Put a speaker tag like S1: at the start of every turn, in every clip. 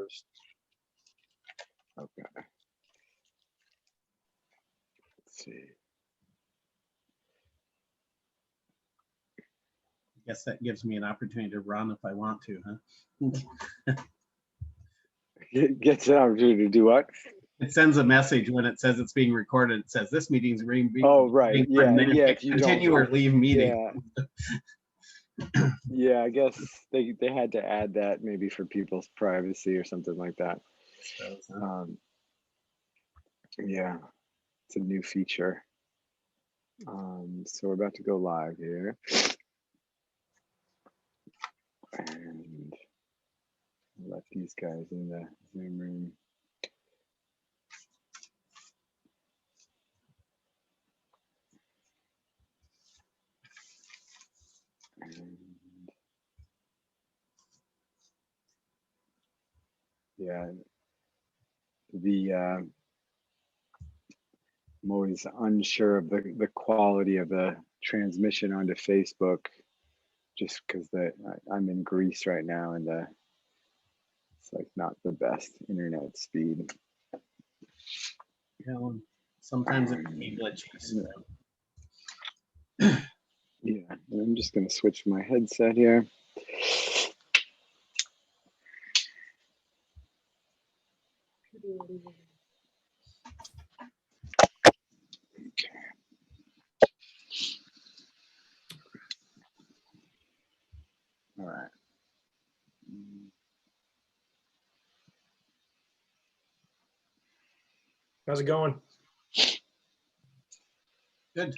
S1: first. Okay. Let's see.
S2: I guess that gives me an opportunity to run if I want to, huh?
S1: Gets an opportunity to do what?
S2: It sends a message when it says it's being recorded. It says this meeting's being
S1: Oh, right. Yeah.
S2: and then
S1: Yeah.
S2: hit continue or leave meeting.
S1: Yeah. Yeah. I guess they had to add that maybe for people's privacy or something like that. Yeah. It's a new feature. So we're about to go live here. And let these guys in the Zoom room. And yeah, I'm always unsure of the quality of the transmission onto Facebook, just because I'm in Greece right now and it's like not the best internet speed.
S2: Yeah, well, sometimes it can be glitchy.
S1: Yeah, I'm just gonna switch my headset here. Okay. All right.
S3: How's it going?
S2: Good.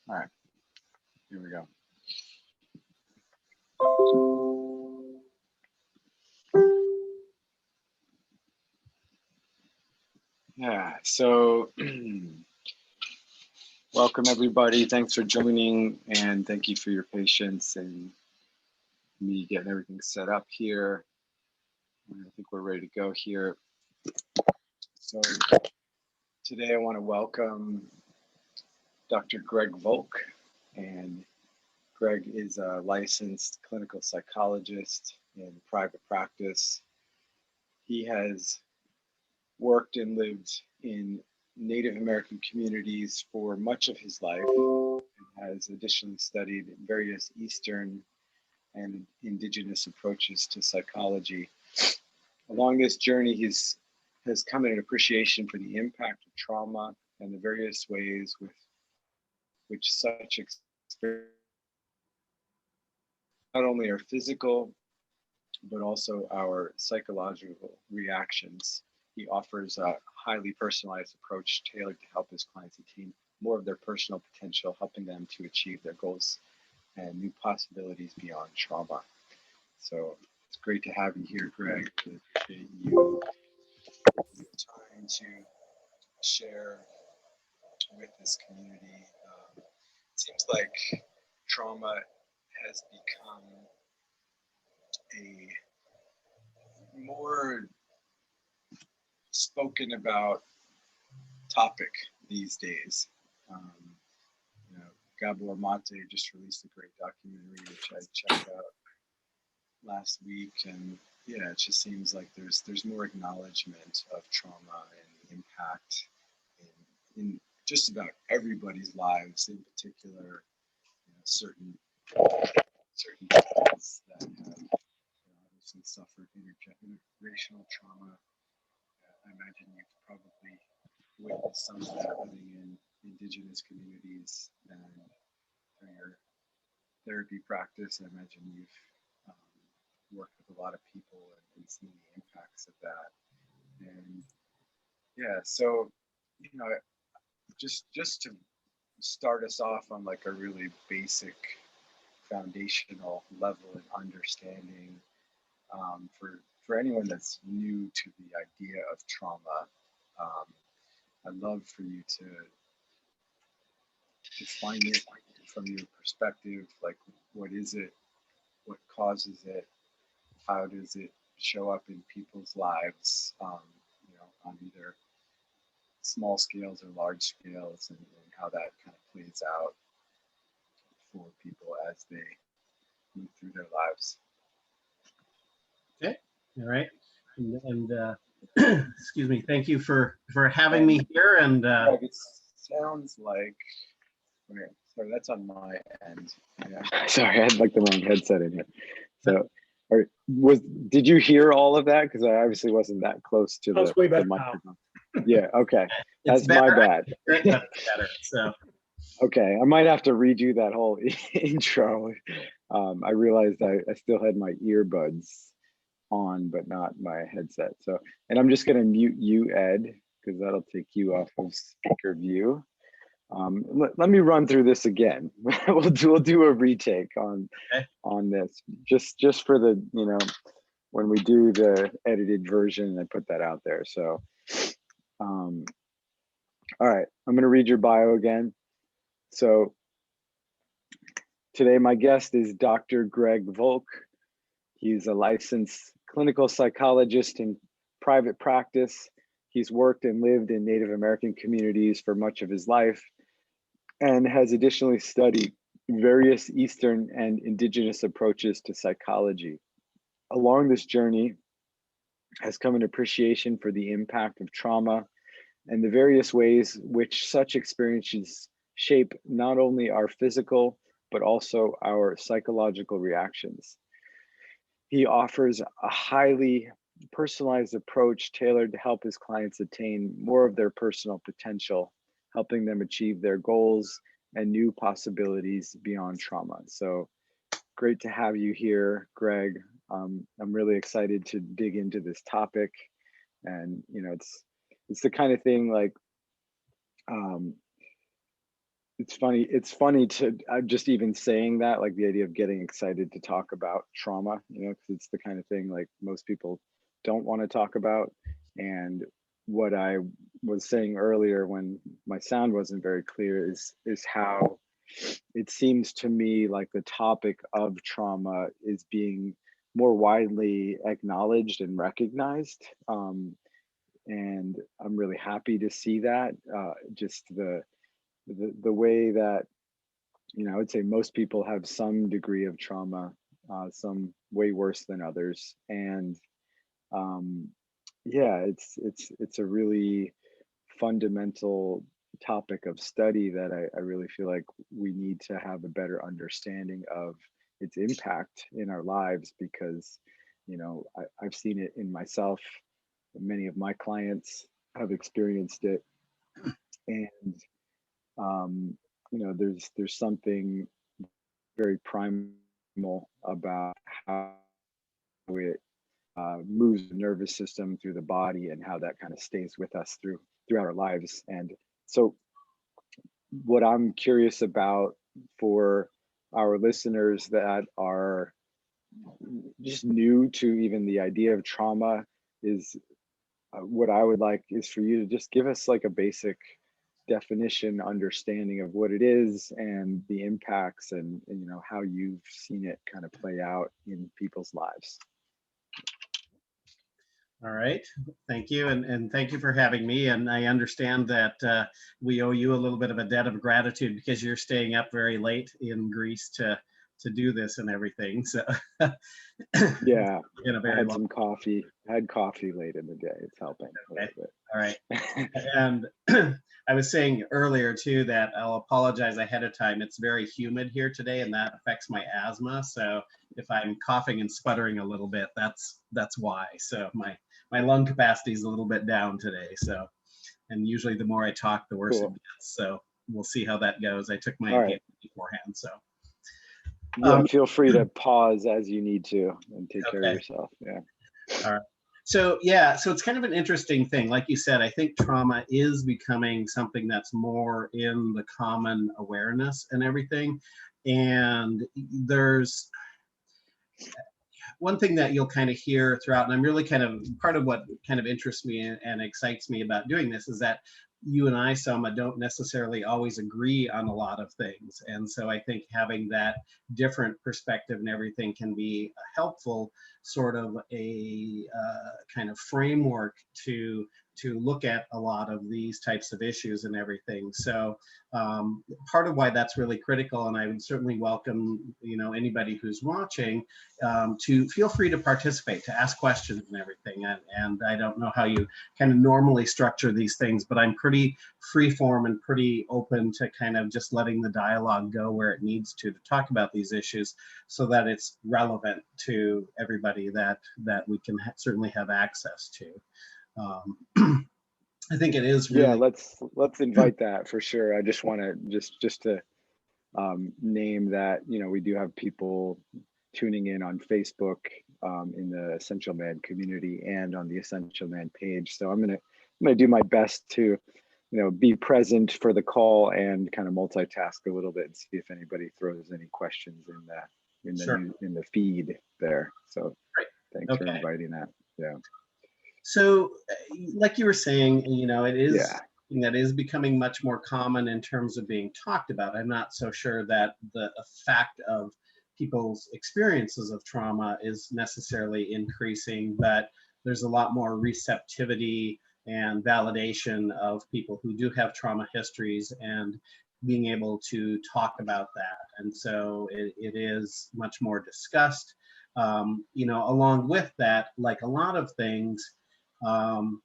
S1: All right. Here we go. Yeah, so welcome everybody. Thanks for joining and thank you for your patience and me getting everything set up here. I think we're ready to go here. So today I want to welcome Dr. Greg Volk, and Greg is a licensed clinical psychologist in private practice. He has worked and lived in Native American communities for much of his life and has additionally studied various Eastern and indigenous approaches to psychology. Along this journey, he has come in an appreciation for the impact of trauma and the various ways with which such experience not only our physical, but also our psychological reactions. He offers a highly personalized approach tailored to help his clients attain more of their personal potential, helping them to achieve their goals and new possibilities beyond trauma. So it's great to have you here, Greg. Appreciate you time to share with this community. It seems like trauma has become a more spoken about topic these days. You know, Gabor Mate just released a great documentary which I checked out last week, and yeah, it just seems like there's more acknowledgement of trauma and the impact in just about everybody's lives, in particular, you know, certain people that have obviously suffered intergenerational trauma. I imagine you've probably witnessed some of that living in indigenous communities, and through your therapy practice, I imagine you've worked with a lot of people and seen the impacts of that. And yeah, so you know, just to start us off on like a really basic foundational level and understanding, for anyone that's new to the idea of trauma, I'd love for you to define it from your perspective. Like, what is it? what causes it, how does it show up in people's lives, on either small scales or large scales, and how that kind of plays out for people as they move through their lives.
S2: Okay, all right, and excuse me. Thank you for having me here. And
S1: it sounds like. Okay, sorry, that's on my end. Yeah. Sorry, I had like the wrong headset in here. So, did you hear all of that? Because I obviously wasn't that close to the microphone. Yeah. Okay, that's my bad.
S2: Better. So.
S1: Okay, I might have to redo that whole intro. I realized I still had my earbuds on, but not my headset. So, and I'm just gonna mute you, Ed, because that'll take you off of speaker view. Let me run through this again. we'll do a retake on this, just for the, when we do the edited version, I put that out there. So, all right, I'm gonna read your bio again. So today my guest is Dr. Greg Volk. He's a licensed clinical psychologist in private practice. He's worked and lived in Native American communities for much of his life and has additionally studied various Eastern and indigenous approaches to psychology. Along this journey has come an appreciation for the impact of trauma and the various ways which such experiences shape not only our physical, but also our psychological reactions. He offers a highly personalized approach tailored to help his clients attain more of their personal potential, helping them achieve their goals and new possibilities beyond trauma. So great to have you here, Greg. I'm really excited to dig into this topic. And, it's the kind of thing like, it's funny to, I'm just even saying that, like the idea of getting excited to talk about trauma, because it's the kind of thing like most people don't want to talk about. And what I was saying earlier when my sound wasn't very clear is how it seems to me like the topic of trauma is being more widely acknowledged and recognized. And I'm really happy to see that. Just the way that, I would say most people have some degree of trauma, some way worse than others. And yeah, it's a really fundamental topic of study that I really feel like we need to have a better understanding of its impact in our lives, because, I've seen it in myself. Many of my clients have experienced it. And there's something very primal about how it moves the nervous system through the body and how that kind of stays with us throughout our lives. And so what I'm curious about for our listeners that are just new to even the idea of trauma is what I would like is for you to just give us like a basic definition, understanding of what it is and the impacts and how you've seen it kind of play out in people's lives.
S2: All right, thank you, and thank you for having me. And I understand that we owe you a little bit of a debt of gratitude because you're staying up very late in Greece to do this and everything. So
S1: yeah, I had some coffee. I had coffee late in the day. It's helping a little bit.
S2: All right. And I was saying earlier too that I'll apologize ahead of time. It's very humid here today, and that affects my asthma. So if I'm coughing and sputtering a little bit, that's why. So my lung capacity is a little bit down today. So, and usually the more I talk, the worse it gets. So we'll see how that goes. I took my inhaler beforehand. So
S1: yeah, feel free to pause as you need to and take care of yourself. Yeah.
S2: All right. So yeah, so it's kind of an interesting thing. Like you said, I think trauma is becoming something that's more in the common awareness and everything. And there's one thing that you'll kind of hear throughout, and I'm really kind of part of what kind of interests me and excites me about doing this is that you and I, Selma, don't necessarily always agree on a lot of things. And so I think having that different perspective and everything can be a helpful sort of a kind of framework to look at a lot of these types of issues and everything. So part of why that's really critical, and I would certainly welcome, you know, anybody who's watching to feel free to participate, to ask questions and everything. And I don't know how you kind of normally structure these things, but I'm pretty freeform and pretty open to kind of just letting the dialogue go where it needs to talk about these issues, so that it's relevant to everybody that we can certainly have access to. I think it is
S1: Yeah,
S2: really.
S1: let's invite that for sure. I just want to just to name that, you know, we do have people tuning in on Facebook, in the Essential Man community and on the Essential Man page. So I'm gonna do my best to, you know, be present for the call and kind of multitask a little bit and see if anybody throws any questions
S2: Sure.
S1: in the feed there. So
S2: Great.
S1: thanks for
S2: Okay.
S1: inviting that. Yeah.
S2: So, like you were saying, you know, it is
S1: Yeah.
S2: something that is becoming much more common in terms of being talked about. I'm not so sure that the fact of people's experiences of trauma is necessarily increasing, but there's a lot more receptivity and validation of people who do have trauma histories and being able to talk about that. And so it is much more discussed. You know, along with that, like a lot of things, um,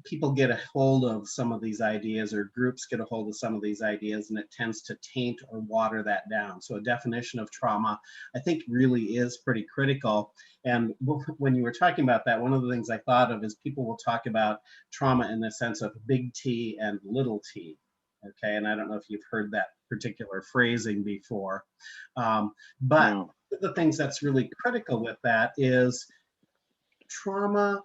S2: people get a hold of some of these ideas, or groups get a hold of some of these ideas, and it tends to taint or water that down. So a definition of trauma, I think, really is pretty critical. And when you were talking about that, one of the things I thought of is people will talk about trauma in the sense of big T and little t. Okay, and I don't know if you've heard that particular phrasing before, but
S1: No.
S2: one of the things that's really critical with that is trauma,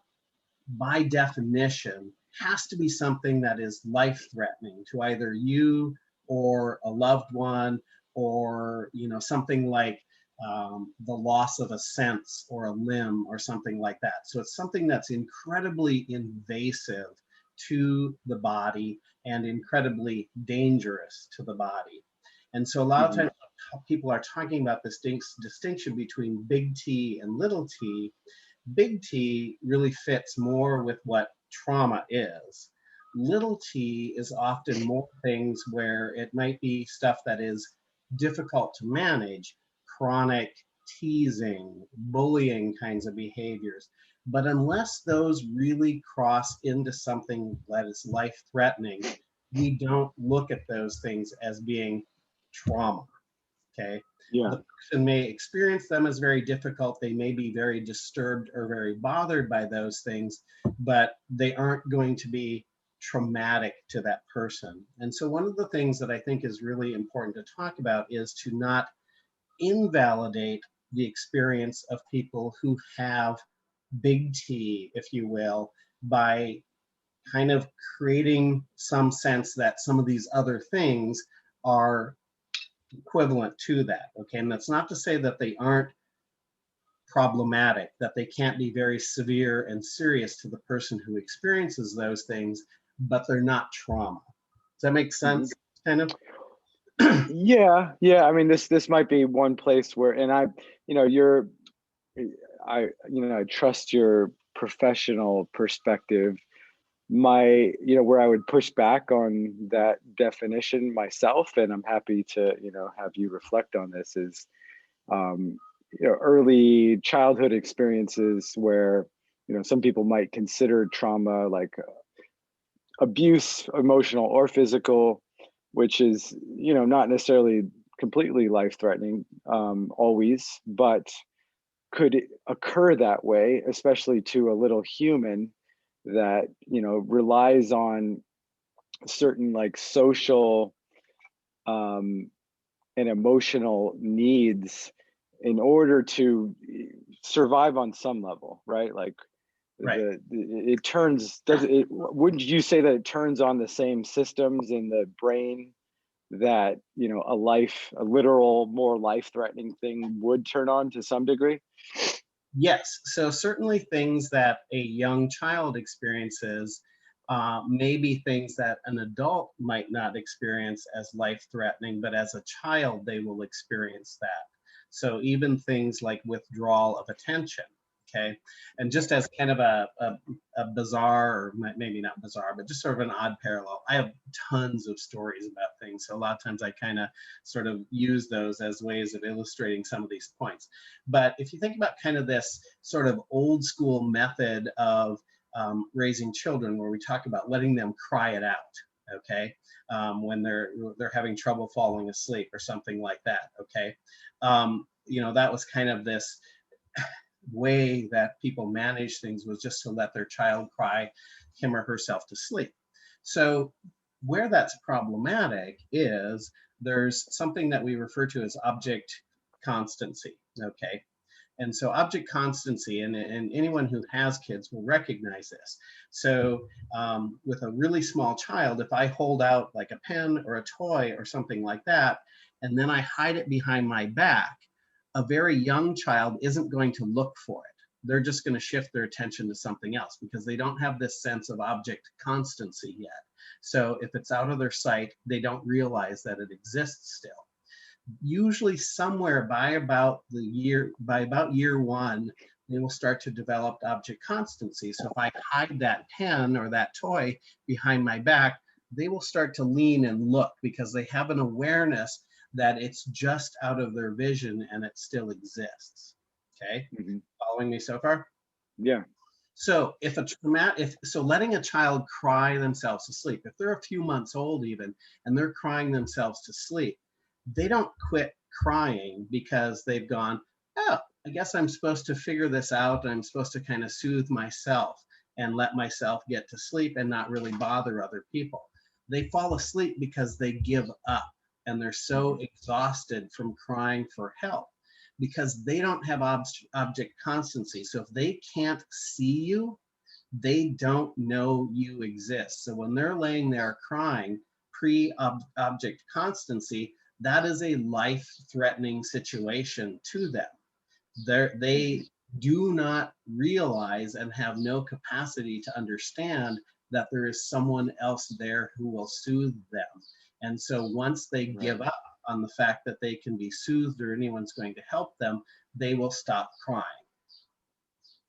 S2: by definition, has to be something that is life-threatening to either you or a loved one, or, you know, something like the loss of a sense or a limb or something like that. So it's something that's incredibly invasive to the body and incredibly dangerous to the body. And so a lot of
S1: Mhm.
S2: times people are talking about this distinction between big T and little t. Big T really fits more with what trauma is. Little t is often more things where it might be stuff that is difficult to manage, chronic teasing, bullying kinds of behaviors. But unless those really cross into something that is life threatening, we don't look at those things as being trauma. Okay.
S1: Yeah.
S2: The person may experience them as very difficult. They may be very disturbed or very bothered by those things, but they aren't going to be traumatic to that person. And so one of the things that I think is really important to talk about is to not invalidate the experience of people who have big T, if you will, by kind of creating some sense that some of these other things are equivalent to that. Okay, and that's not to say that they aren't problematic, that they can't be very severe and serious to the person who experiences those things, but they're not trauma. Does that make
S1: Mhm.
S2: sense? Kind of.
S1: Yeah. I mean, this might be one place where, and I, you know, I trust your professional perspective. You know, where I would push back on that definition myself, and I'm happy to, you know, have you reflect on this, is, um, you know, early childhood experiences where, you know, some people might consider trauma like abuse, emotional or physical, which is, you know, not necessarily completely life threatening, always, but could occur that way, especially to a little human that, you know, relies on certain like social, um, and emotional needs in order to survive on some level, right? Like
S2: Right.
S1: it turns, does it, wouldn't you say that it turns on the same systems in the brain that, you know, a literal, more life-threatening thing would turn on to some degree?
S2: Yes. So certainly things that a young child experiences maybe things that an adult might not experience as life-threatening, but as a child, they will experience that. So even things like withdrawal of attention, okay? And just as kind of a bizarre, or maybe not bizarre, but just sort of an odd parallel, I have tons of stories about things. So a lot of times I kind of sort of use those as ways of illustrating some of these points. But if you think about kind of this sort of old school method of raising children, where we talk about letting them cry it out, okay, when they're having trouble falling asleep or something like that, okay. You know, that was kind of this way that people manage things, was just to let their child cry him or herself to sleep. So where that's problematic is there's something that we refer to as object constancy, okay. And so object constancy, and anyone who has kids will recognize this. So with a really small child, if I hold out like a pen or a toy or something like that, and then I hide it behind my back, a very young child isn't going to look for it. They're just going to shift their attention to something else because they don't have this sense of object constancy yet. So if it's out of their sight, they don't realize that it exists still. Usually somewhere by about year one, they will start to develop object constancy. So if I hide that pen or that toy behind my back, they will start to lean and look because they have an awareness that it's just out of their vision and it still exists. Okay, following me so far?
S1: Yeah.
S2: So if letting a child cry themselves to sleep, if they're a few months old even, and they're crying themselves to sleep, they don't quit crying because they've gone, oh, I guess I'm supposed to figure this out. And I'm supposed to kind of soothe myself and let myself get to sleep and not really bother other people. They fall asleep because they give up and they're so exhausted from crying for help because they don't have object constancy. So if they can't see you, they don't know you exist. So when they're laying there crying, pre-object constancy, that is a life-threatening situation to them. They do not realize and have no capacity to understand that there is someone else there who will soothe them. And so once they give up on the fact that they can be soothed or anyone's going to help them, they will stop crying.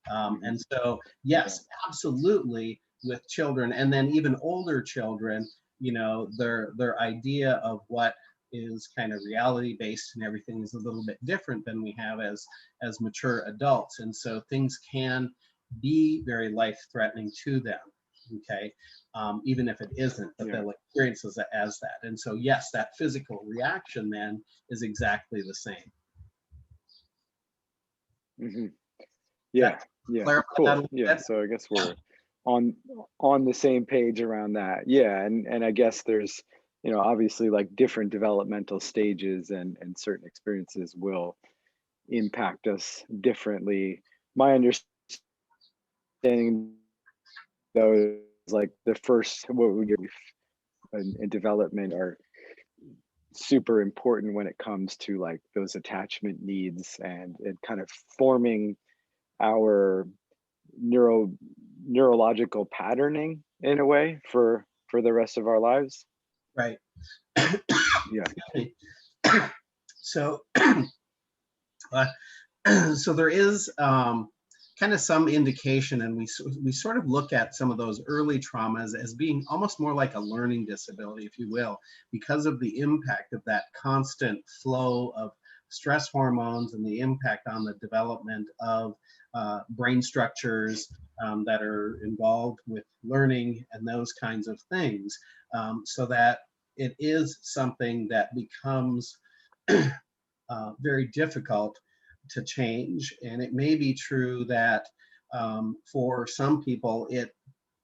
S2: And so, yes, absolutely, with children, and then even older children, you know, their idea of what is kind of reality based and everything is a little bit different than we have as mature adults, and so things can be very life threatening to them. Okay, even if it isn't, but they'll experience it as that. And so, yes, that physical reaction then is exactly the same.
S1: Yeah, yeah, cool. Yeah, so I guess we're on the same page around that. Yeah, and I guess there's, you know, obviously like different developmental stages and certain experiences will impact us differently. My understanding though is like the first what we get in development are super important when it comes to like those attachment needs and kind of forming our neurological patterning in a way for the rest of our lives.
S2: Right.
S1: Yeah.
S2: So so there is kind of some indication, and we sort of look at some of those early traumas as being almost more like a learning disability, if you will, because of the impact of that constant flow of stress hormones and the impact on the development of brain structures that are involved with learning and those kinds of things, so that it is something that becomes very difficult to change. And it may be true that for some people, it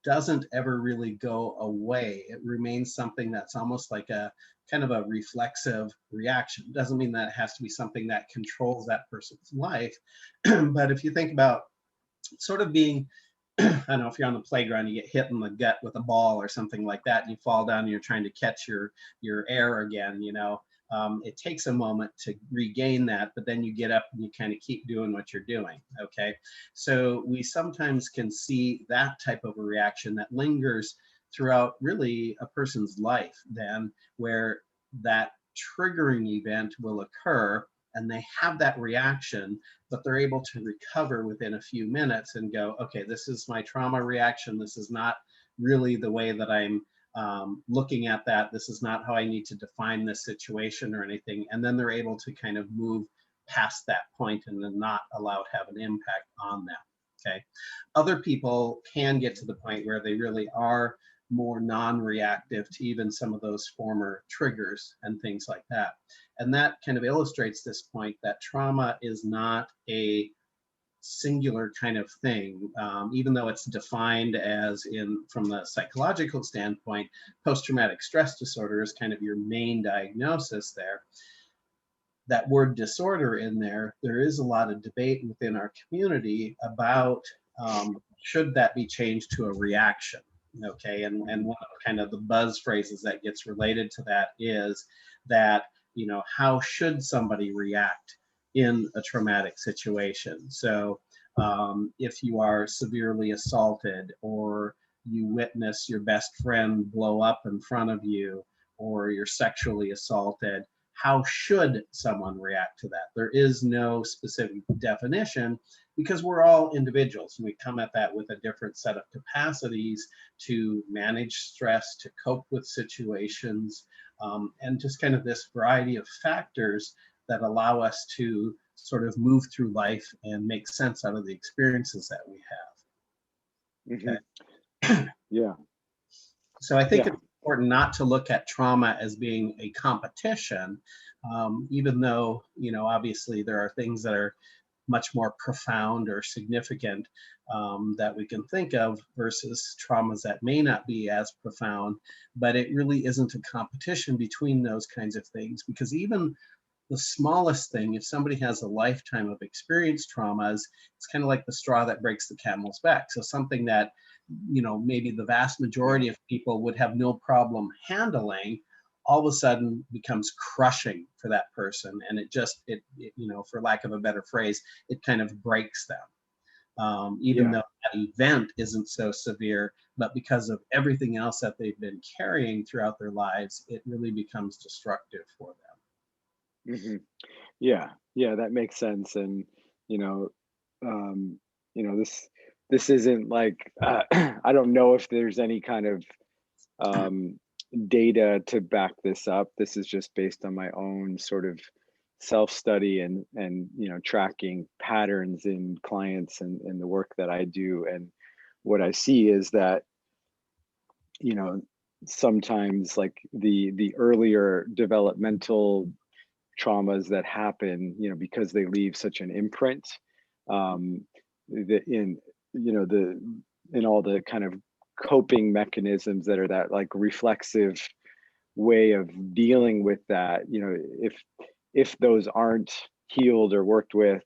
S2: doesn't ever really go away. It remains something that's almost like a kind of a reflexive reaction. Doesn't mean that it has to be something that controls that person's life. But if you think about sort of being, I don't know, if you're on the playground, you get hit in the gut with a ball or something like that, and you fall down and you're trying to catch your air again, you know, it takes a moment to regain that, but then you get up and you kind of keep doing what you're doing, okay? So we sometimes can see that type of a reaction that lingers throughout really a person's life then, where that triggering event will occur and they have that reaction, but they're able to recover within a few minutes and go, okay, this is my trauma reaction. This is not really the way that I'm looking at that. This is not how I need to define this situation or anything. And then they're able to kind of move past that point and then not allow it to have an impact on them. Okay. Other people can get to the point where they really are more non-reactive to even some of those former triggers and things like that. And that kind of illustrates this point that trauma is not a singular kind of thing, even though it's defined as from the psychological standpoint, post-traumatic stress disorder is kind of your main diagnosis there. That word disorder in there, there is a lot of debate within our community about should that be changed to a reaction, okay? And one of kind of the buzz phrases that gets related to that is that, how should somebody react in a traumatic situation? So if you are severely assaulted, or you witness your best friend blow up in front of you, or you're sexually assaulted, how should someone react to that? There is no specific definition because we're all individuals and we come at that with a different set of capacities to manage stress, to cope with situations, and just kind of this variety of factors that allow us to sort of move through life and make sense out of the experiences that we have.
S1: Mm-hmm.
S2: Okay.
S1: Yeah.
S2: So I think
S1: Yeah.
S2: it's important not to look at trauma as being a competition, even though, obviously there are things that are much more profound or significant that we can think of versus traumas that may not be as profound, but it really isn't a competition between those kinds of things, because even the smallest thing, if somebody has a lifetime of experienced traumas, it's kind of like the straw that breaks the camel's back. So something that, maybe the vast majority of people would have no problem handling, all of a sudden becomes crushing for that person. And it for lack of a better phrase, it kind of breaks them. Even though that event isn't so severe, but because of everything else that they've been carrying throughout their lives, it really becomes destructive for them.
S1: Mm-hmm. Yeah, that makes sense. And you know, um, this isn't like I don't know if there's any kind of data to back this up. This is just based on my own sort of self-study and tracking patterns in clients and the work that I do. And what I see is that you know sometimes like the earlier developmental traumas that happen, because they leave such an imprint, um, in the in all the kind of coping mechanisms that are that like reflexive way of dealing with that. If those aren't healed or worked with,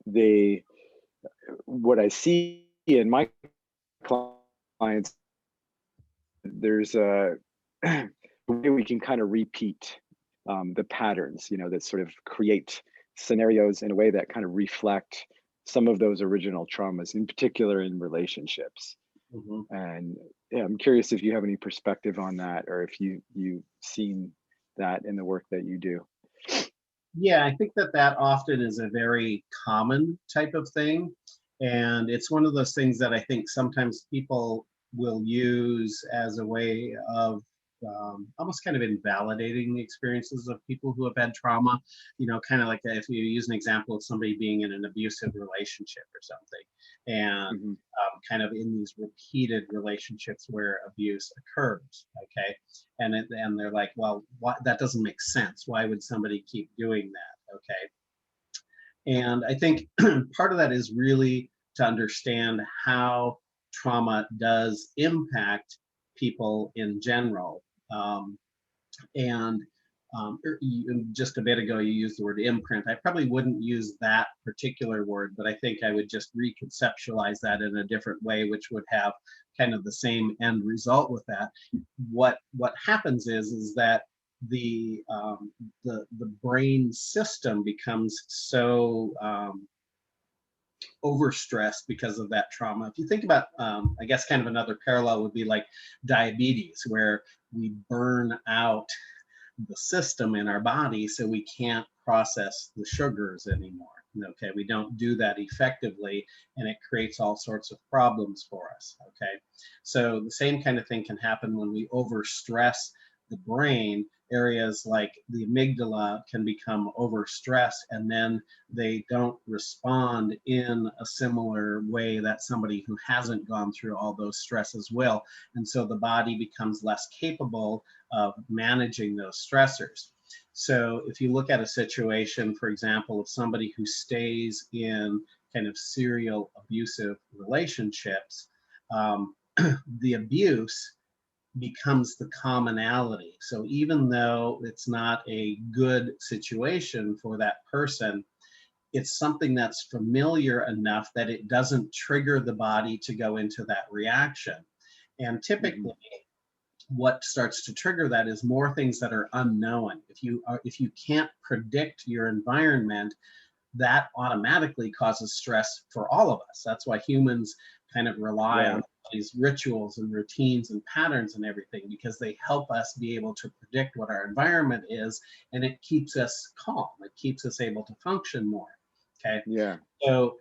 S1: they what I see in my clients, there's a way we can kind of repeat the patterns, that sort of create scenarios in a way that kind of reflect some of those original traumas, in particular in relationships.
S2: Mm-hmm.
S1: And yeah, I'm curious if you have any perspective on that, or if you've seen that in the work that you do.
S2: Yeah, I think that often is a very common type of thing. And it's one of those things that I think sometimes people will use as a way of almost kind of invalidating the experiences of people who have had trauma. Kind of like if you use an example of somebody being in an abusive relationship or something, and
S1: Mm-hmm.
S2: kind of in these repeated relationships where abuse occurs, okay? And they're like, well, that doesn't make sense. Why would somebody keep doing that, okay? And I think part of that is really to understand how trauma does impact people in general. And just a bit ago, you used the word imprint. I probably wouldn't use that particular word, but I think I would just reconceptualize that in a different way, which would have kind of the same end result with that. What happens is that the brain system becomes so overstressed because of that trauma. If you think about, I guess kind of another parallel would be like diabetes, where we burn out the system in our body so we can't process the sugars anymore. Okay, we don't do that effectively, and it creates all sorts of problems for us. Okay, so the same kind of thing can happen when we overstress the brain. Areas like the amygdala can become overstressed, and then they don't respond in a similar way that somebody who hasn't gone through all those stresses will. And so the body becomes less capable of managing those stressors. So if you look at a situation, for example, of somebody who stays in kind of serial abusive relationships, the abuse becomes the commonality. So even though it's not a good situation for that person, it's something that's familiar enough that it doesn't trigger the body to go into that reaction. And typically, what starts to trigger that is more things that are unknown. If you can't predict your environment, that automatically causes stress for all of us. That's why humans kind of rely on these rituals and routines and patterns and everything, because they help us be able to predict what our environment is, and it keeps us calm. It keeps us able to function more. Okay.
S1: Yeah.
S2: So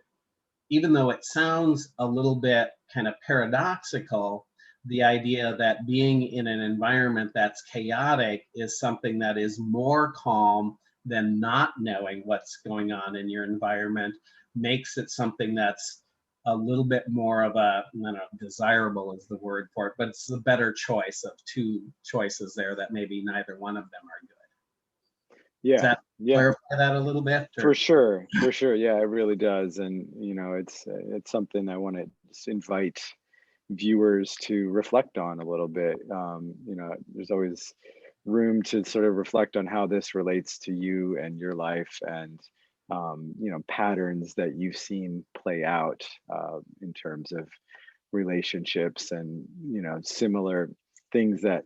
S2: even though it sounds a little bit kind of paradoxical, the idea that being in an environment that's chaotic is something that is more calm than not knowing what's going on in your environment makes it something that's a little bit more of a, I don't know, desirable is the word for it, but it's the better choice of two choices there that maybe neither one of them are good. Does
S1: Yeah.
S2: that clarify that a little bit? Or?
S1: For sure. Yeah, it really does. And, it's something I want to just invite viewers to reflect on a little bit. There's always room to sort of reflect on how this relates to you and your life, and patterns that you've seen play out in terms of relationships, and similar things that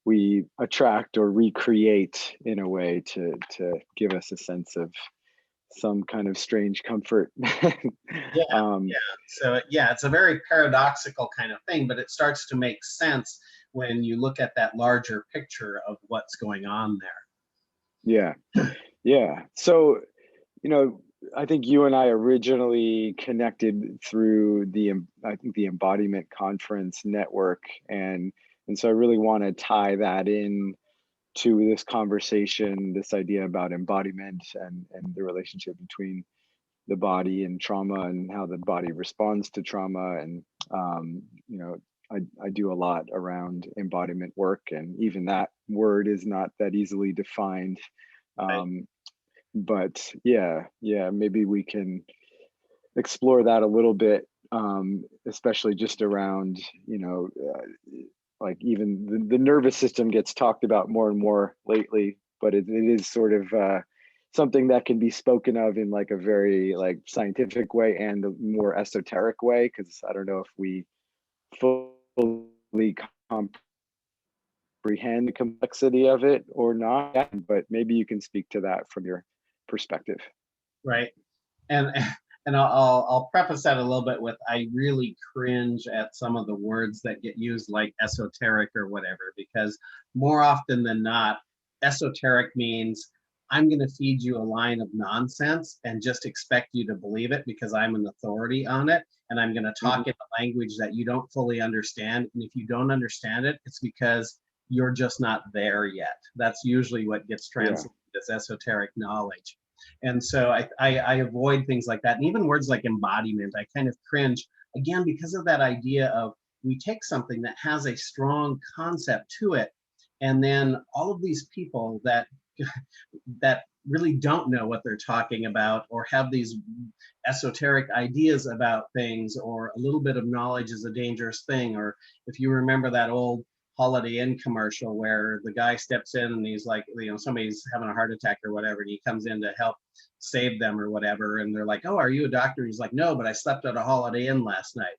S1: we attract or recreate in a way to give us a sense of some kind of strange comfort.
S2: Yeah,
S1: um,
S2: yeah. So yeah, it's a very paradoxical kind of thing, but it starts to make sense when you look at that larger picture of what's going on there.
S1: yeah. So, I think you and I originally connected through I think the Embodiment Conference network, and so I really want to tie that in to this conversation, this idea about embodiment, and the relationship between the body and trauma, and how the body responds to trauma. And I do a lot around embodiment work, and even that word is not that easily defined.
S2: Right.
S1: But maybe we can explore that a little bit, especially just around, like even the nervous system gets talked about more and more lately, but it is sort of something that can be spoken of in like a very like scientific way and a more esoteric way, because I don't know if we fully comprehend the complexity of it or not, but maybe you can speak to that from your perspective.
S2: Right. And and I'll preface that a little bit with, I really cringe at some of the words that get used like esoteric or whatever, because more often than not, esoteric means I'm going to feed you a line of nonsense and just expect you to believe it because I'm an authority on it. And I'm going to talk in a language that you don't fully understand. And if you don't understand it, it's because you're just not there yet. That's usually what gets translated as esoteric knowledge. And so I avoid things like that. And even words like embodiment, I kind of cringe, again, because of that idea of we take something that has a strong concept to it, and then all of these people that that really don't know what they're talking about, or have these esoteric ideas about things, or a little bit of knowledge is a dangerous thing. Or if you remember that old Holiday Inn commercial where the guy steps in and he's like, somebody's having a heart attack or whatever, and he comes in to help save them or whatever, and they're like, "Oh, are you a doctor?" He's like, "No, but I slept at a Holiday Inn last night."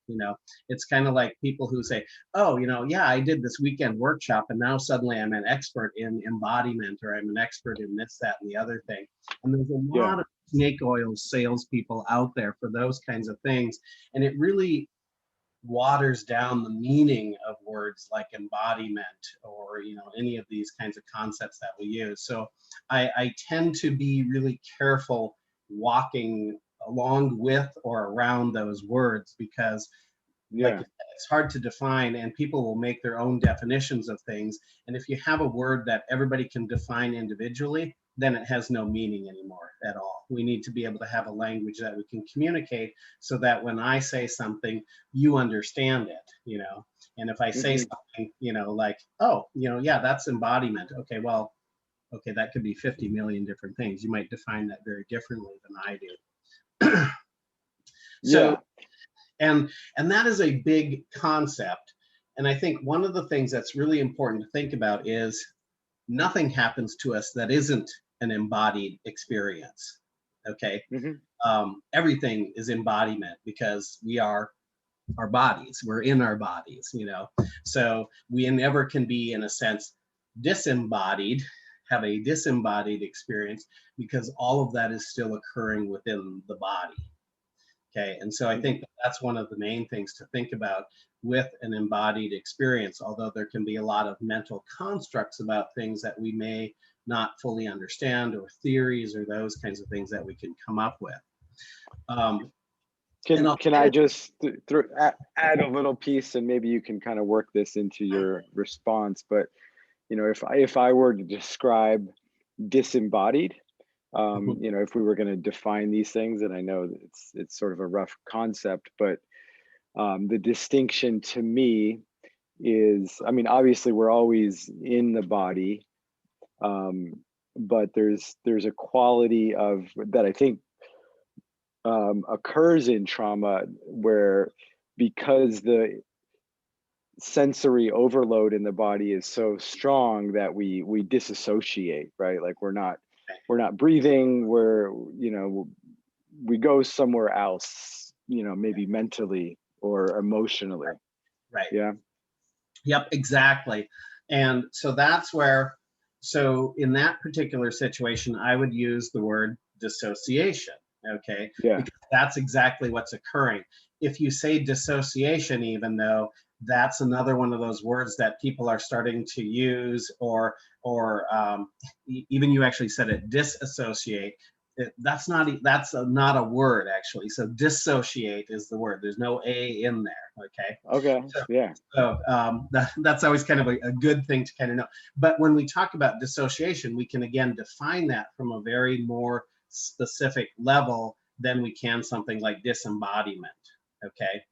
S2: It's kind of like people who say, "Oh, yeah, I did this weekend workshop and now suddenly I'm an expert in embodiment, or I'm an expert in this, that, and the other thing." And there's a
S1: Yeah.
S2: lot of snake oil salespeople out there for those kinds of things, and it really waters down the meaning of words like embodiment, or any of these kinds of concepts that we use. So I tend to be really careful walking along with or around those words, because like
S1: Yeah.
S2: it's hard to define, and people will make their own definitions of things. And if you have a word that everybody can define individually, then it has no meaning anymore at all. We need to be able to have a language that we can communicate, so that when I say something, you understand it. And if I say
S1: Hmm.
S2: something, like, "Oh, yeah, that's embodiment." Okay, well, okay, that could be 50 million different things. You might define that very differently than I do. So
S1: Yeah.
S2: and that is a big concept. And I think one of the things that's really important to think about is nothing happens to us that isn't an embodied experience. Okay.
S1: Hmm.
S2: Everything is embodiment, because we are our bodies, we're in our bodies. So we never can be, in a sense, disembodied, have a disembodied experience, because all of that is still occurring within the body. Okay, and so I think
S1: Hmm.
S2: that that's one of the main things to think about with an embodied experience, although there can be a lot of mental constructs about things that we may not fully understand, or theories, or those kinds of things that we can come up with. Um, and I'll
S1: Can I just add a little piece, and maybe you can kind of work this into your response? But if I were to describe disembodied, if we were going to define these things, and I know that it's sort of a rough concept, but the distinction to me is, I mean, obviously we're always in the body, um, but there's a quality of that I think occurs in trauma, where because the sensory overload in the body is so strong that we disassociate, right? Like we're not breathing, we go somewhere else, maybe mentally or emotionally.
S2: right.
S1: Yeah.
S2: Yep, exactly. And so that's where, so in that particular situation, I would use the word dissociation. Okay,
S1: Yeah.
S2: because that's exactly what's occurring. If you say dissociation, even though that's another one of those words that people are starting to use, or even you actually said it, disassociate. That's not a word actually. So dissociate is the word. There's no a in there. Okay,
S1: Okay. Yeah.
S2: so that's always kind of a good thing to kind of know. But when we talk about dissociation, we can again define that from a very more specific level than we can something like disembodiment. Okay.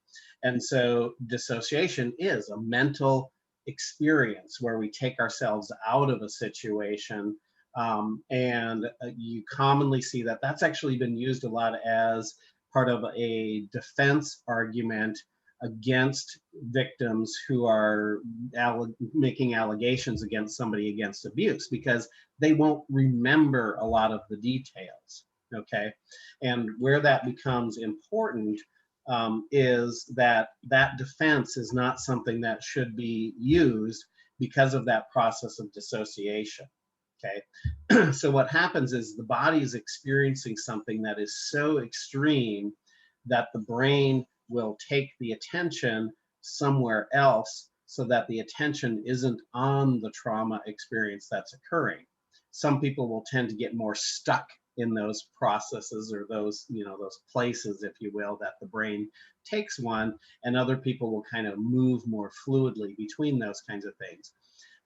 S2: And so dissociation is a mental experience where we take ourselves out of a situation. And you commonly see that that's actually been used a lot as part of a defense argument against victims who are making allegations against somebody against abuse, because they won't remember a lot of the details. Okay. And where that becomes important is that that defense is not something that should be used because of that process of dissociation. Okay. So what happens is the body is experiencing something that is so extreme that the brain will take the attention somewhere else, so that the attention isn't on the trauma experience that's occurring. Some people will tend to get more stuck in those processes, or those places, if you will, that the brain takes one, and other people will kind of move more fluidly between those kinds of things.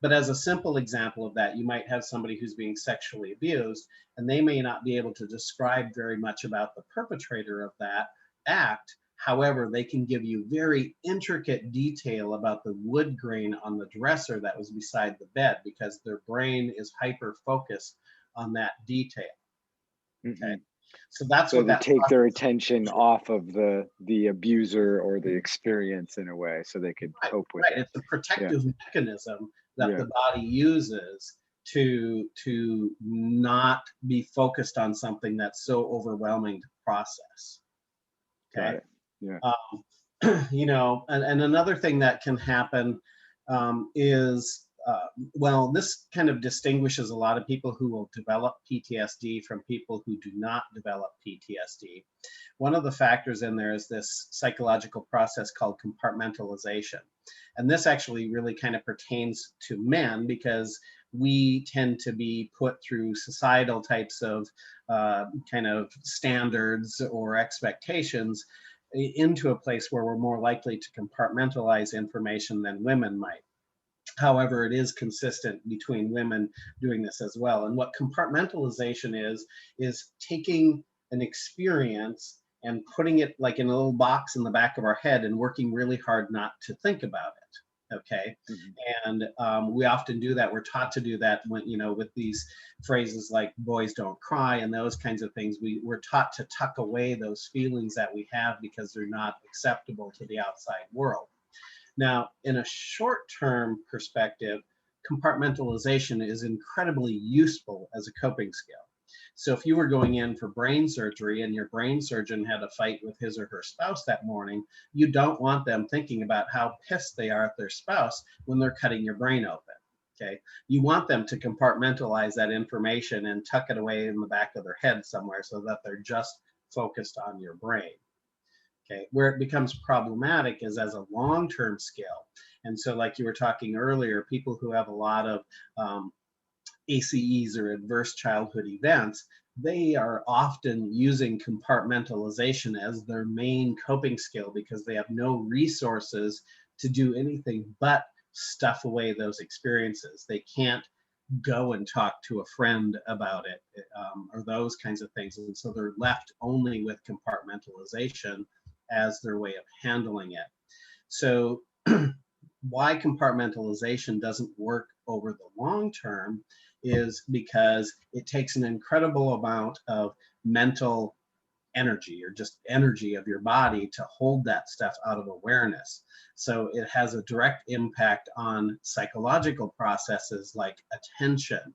S2: But as a simple example of that, you might have somebody who's being sexually abused, and they may not be able to describe very much about the perpetrator of that act. However, they can give you very intricate detail about the wood grain on the dresser that was beside the bed, because their brain is hyper focused on that detail.
S1: Hmm.
S2: Okay. So that's
S1: So
S2: what
S1: to
S2: that
S1: take their
S2: process.
S1: attention off of the abuser or the experience in a way, so they could
S2: Right,
S1: cope with
S2: right.
S1: it.
S2: It's a
S1: Yeah,
S2: protective mechanism that
S1: yeah,
S2: the body uses to not be focused on something that's so overwhelming to process.
S1: got
S2: Okay.
S1: it. Yeah,
S2: And another thing that can happen is, well, this kind of distinguishes a lot of people who will develop PTSD from people who do not develop PTSD. One of the factors in there is this psychological process called compartmentalization. And this actually really kind of pertains to men because we tend to be put through societal types of kind of standards or expectations into a place where we're more likely to compartmentalize information than women might. However, it is consistent between women doing this as well. And what compartmentalization is taking an experience and putting it like in a little box in the back of our head and working really hard not to think about it. Okay.
S1: mhm,
S2: And we often do that. We're taught to do that when, with these phrases like boys don't cry and those kinds of things. We're taught to tuck away those feelings that we have because they're not acceptable to the outside world. Now, in a short-term perspective, compartmentalization is incredibly useful as a coping skill. So if you were going in for brain surgery and your brain surgeon had a fight with his or her spouse that morning, you don't want them thinking about how pissed they are at their spouse when they're cutting your brain open. Okay. You want them to compartmentalize that information and tuck it away in the back of their head somewhere so that they're just focused on your brain. Okay, where it becomes problematic is as a long-term skill. And so, like you were talking earlier, people who have a lot of ACEs or adverse childhood events, they are often using compartmentalization as their main coping skill because they have no resources to do anything but stuff away those experiences. They can't go and talk to a friend about it, or those kinds of things. And so they're left only with compartmentalization as their way of handling it. So why compartmentalization doesn't work over the long term is because it takes an incredible amount of mental energy or just energy of your body to hold that stuff out of awareness. So it has a direct impact on psychological processes like attention,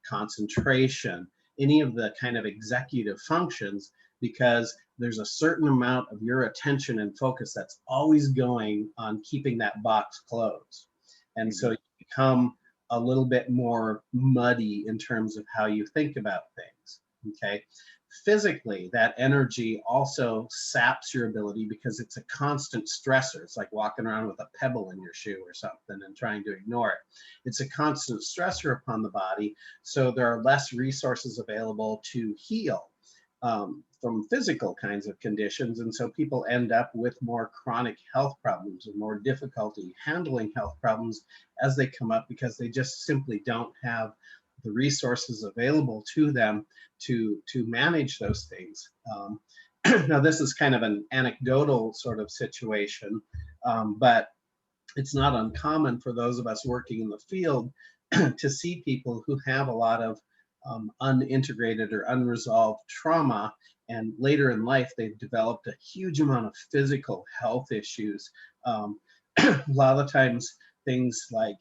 S2: concentration, any of the kind of executive functions, because there's a certain amount of your attention and focus that's always going on keeping that box closed. And so
S1: mhm,
S2: you become a little bit more muddy in terms of how you think about things. Okay. Physically, that energy also saps your ability because it's a constant stressor. It's like walking around with a pebble in your shoe or something and trying to ignore it. It's a constant stressor upon the body. So there are less resources available to heal from physical kinds of conditions. And so people end up with more chronic health problems and more difficulty handling health problems as they come up because they just simply don't have the resources available to them to manage those things. Now, this is kind of an anecdotal sort of situation, but it's not uncommon for those of us working in the field to see people who have a lot of unintegrated or unresolved trauma. And later in life, they've developed a huge amount of physical health issues. A lot of times, things like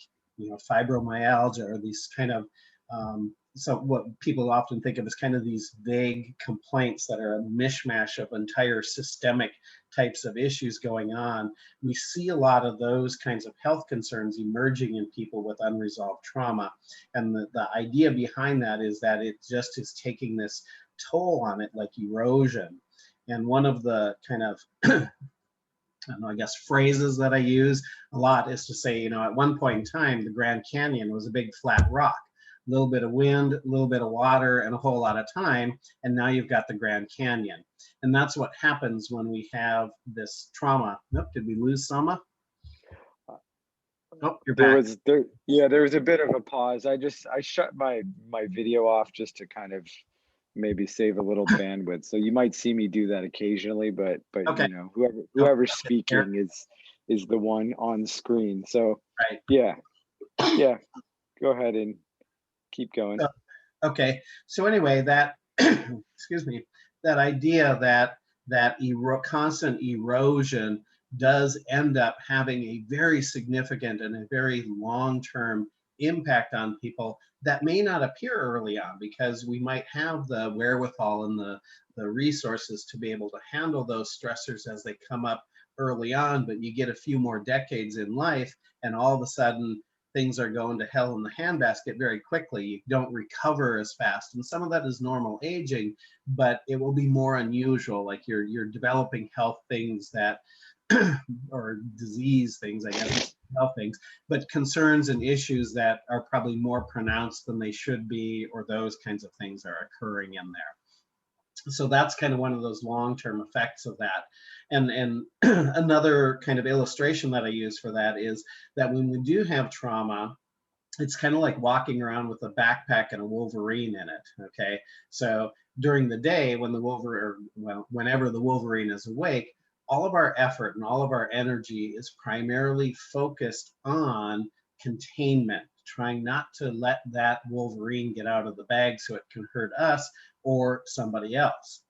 S2: fibromyalgia or these kind of so what people often think of as kind of these vague complaints that are a mishmash of entire systemic types of issues going on. We see a lot of those kinds of health concerns emerging in people with unresolved trauma. And the idea behind that is that it just is taking this toll on it like erosion. And one of the kind of I don't know, I guess phrases that I use a lot is to say, at one point in time, the Grand Canyon was a big flat rock, a little bit of wind, a little bit of water, and a whole lot of time. And now you've got the Grand Canyon. And that's what happens when we have this trauma. Nope, did we lose Sama? Oh, you're
S1: There
S2: back.
S1: was there yeah, there was a bit of a pause. I shut my video off just to kind of maybe save a little bandwidth. So you might see me do that occasionally, but
S2: Okay. Nope,
S1: whoever's
S2: here.
S1: speaking is the one on screen. So
S2: Right.
S1: yeah, yeah, go ahead and keep going.
S2: So, okay. So anyway, that excuse me, that idea that constant erosion does end up having a very significant and a very long-term impact on people that may not appear early on, because we might have the wherewithal and the resources to be able to handle those stressors as they come up early on. But you get a few more decades in life and all of a sudden things are going to hell in the handbasket very quickly. You don't recover as fast, and some of that is normal aging, but it will be more unusual. Like you're developing health things that or disease things, I guess, health things, but concerns and issues that are probably more pronounced than they should be, or those kinds of things are occurring in there. So that's kind of one of those long-term effects of that. And another kind of illustration that I use for that is that when we do have trauma, it's kind of like walking around with a backpack and a Wolverine in it. Okay, so during the day, when the Wolverine, well, whenever the Wolverine is awake, all of our effort and all of our energy is primarily focused on containment, trying not to let that Wolverine get out of the bag so it can hurt us or somebody else.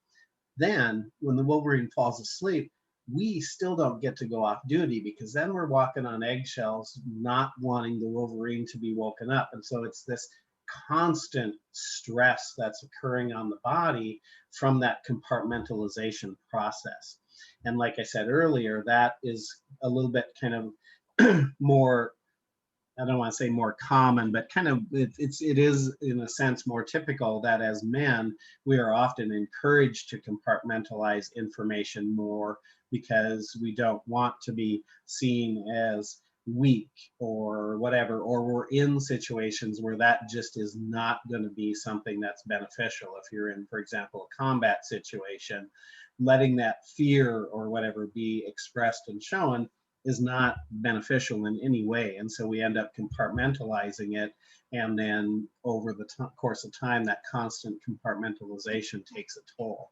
S2: Then when the Wolverine falls asleep, we still don't get to go off duty, because then we're walking on eggshells, not wanting the Wolverine to be woken up. And so it's this constant stress that's occurring on the body from that compartmentalization process. And like I said earlier, that is a little bit kind of more, I don't want to say more common, but kind of it is in a sense more typical that as men, we are often encouraged to compartmentalize information more, because we don't want to be seen as weak or whatever, or we're in situations where that just is not going to be something that's beneficial. If you're in, for example, a combat situation, letting that fear or whatever be expressed and shown is not beneficial in any way. And so we end up compartmentalizing it. And then over the course of time, that constant compartmentalization takes a toll.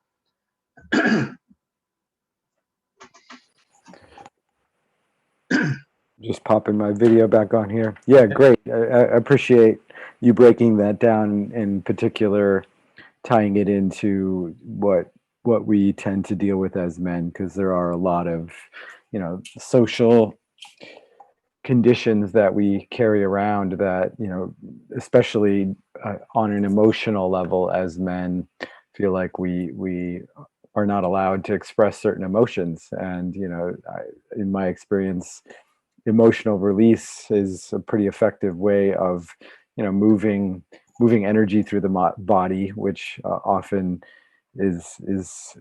S3: Just popping my video back on here. Yeah, great. I appreciate you breaking that down, in particular, tying it into what we tend to deal with as men, because there are a lot of, social conditions that we carry around that, especially on an emotional level as men, feel like we are not allowed to express certain emotions. And, in my experience, emotional release is a pretty effective way of, moving energy through the body, which often is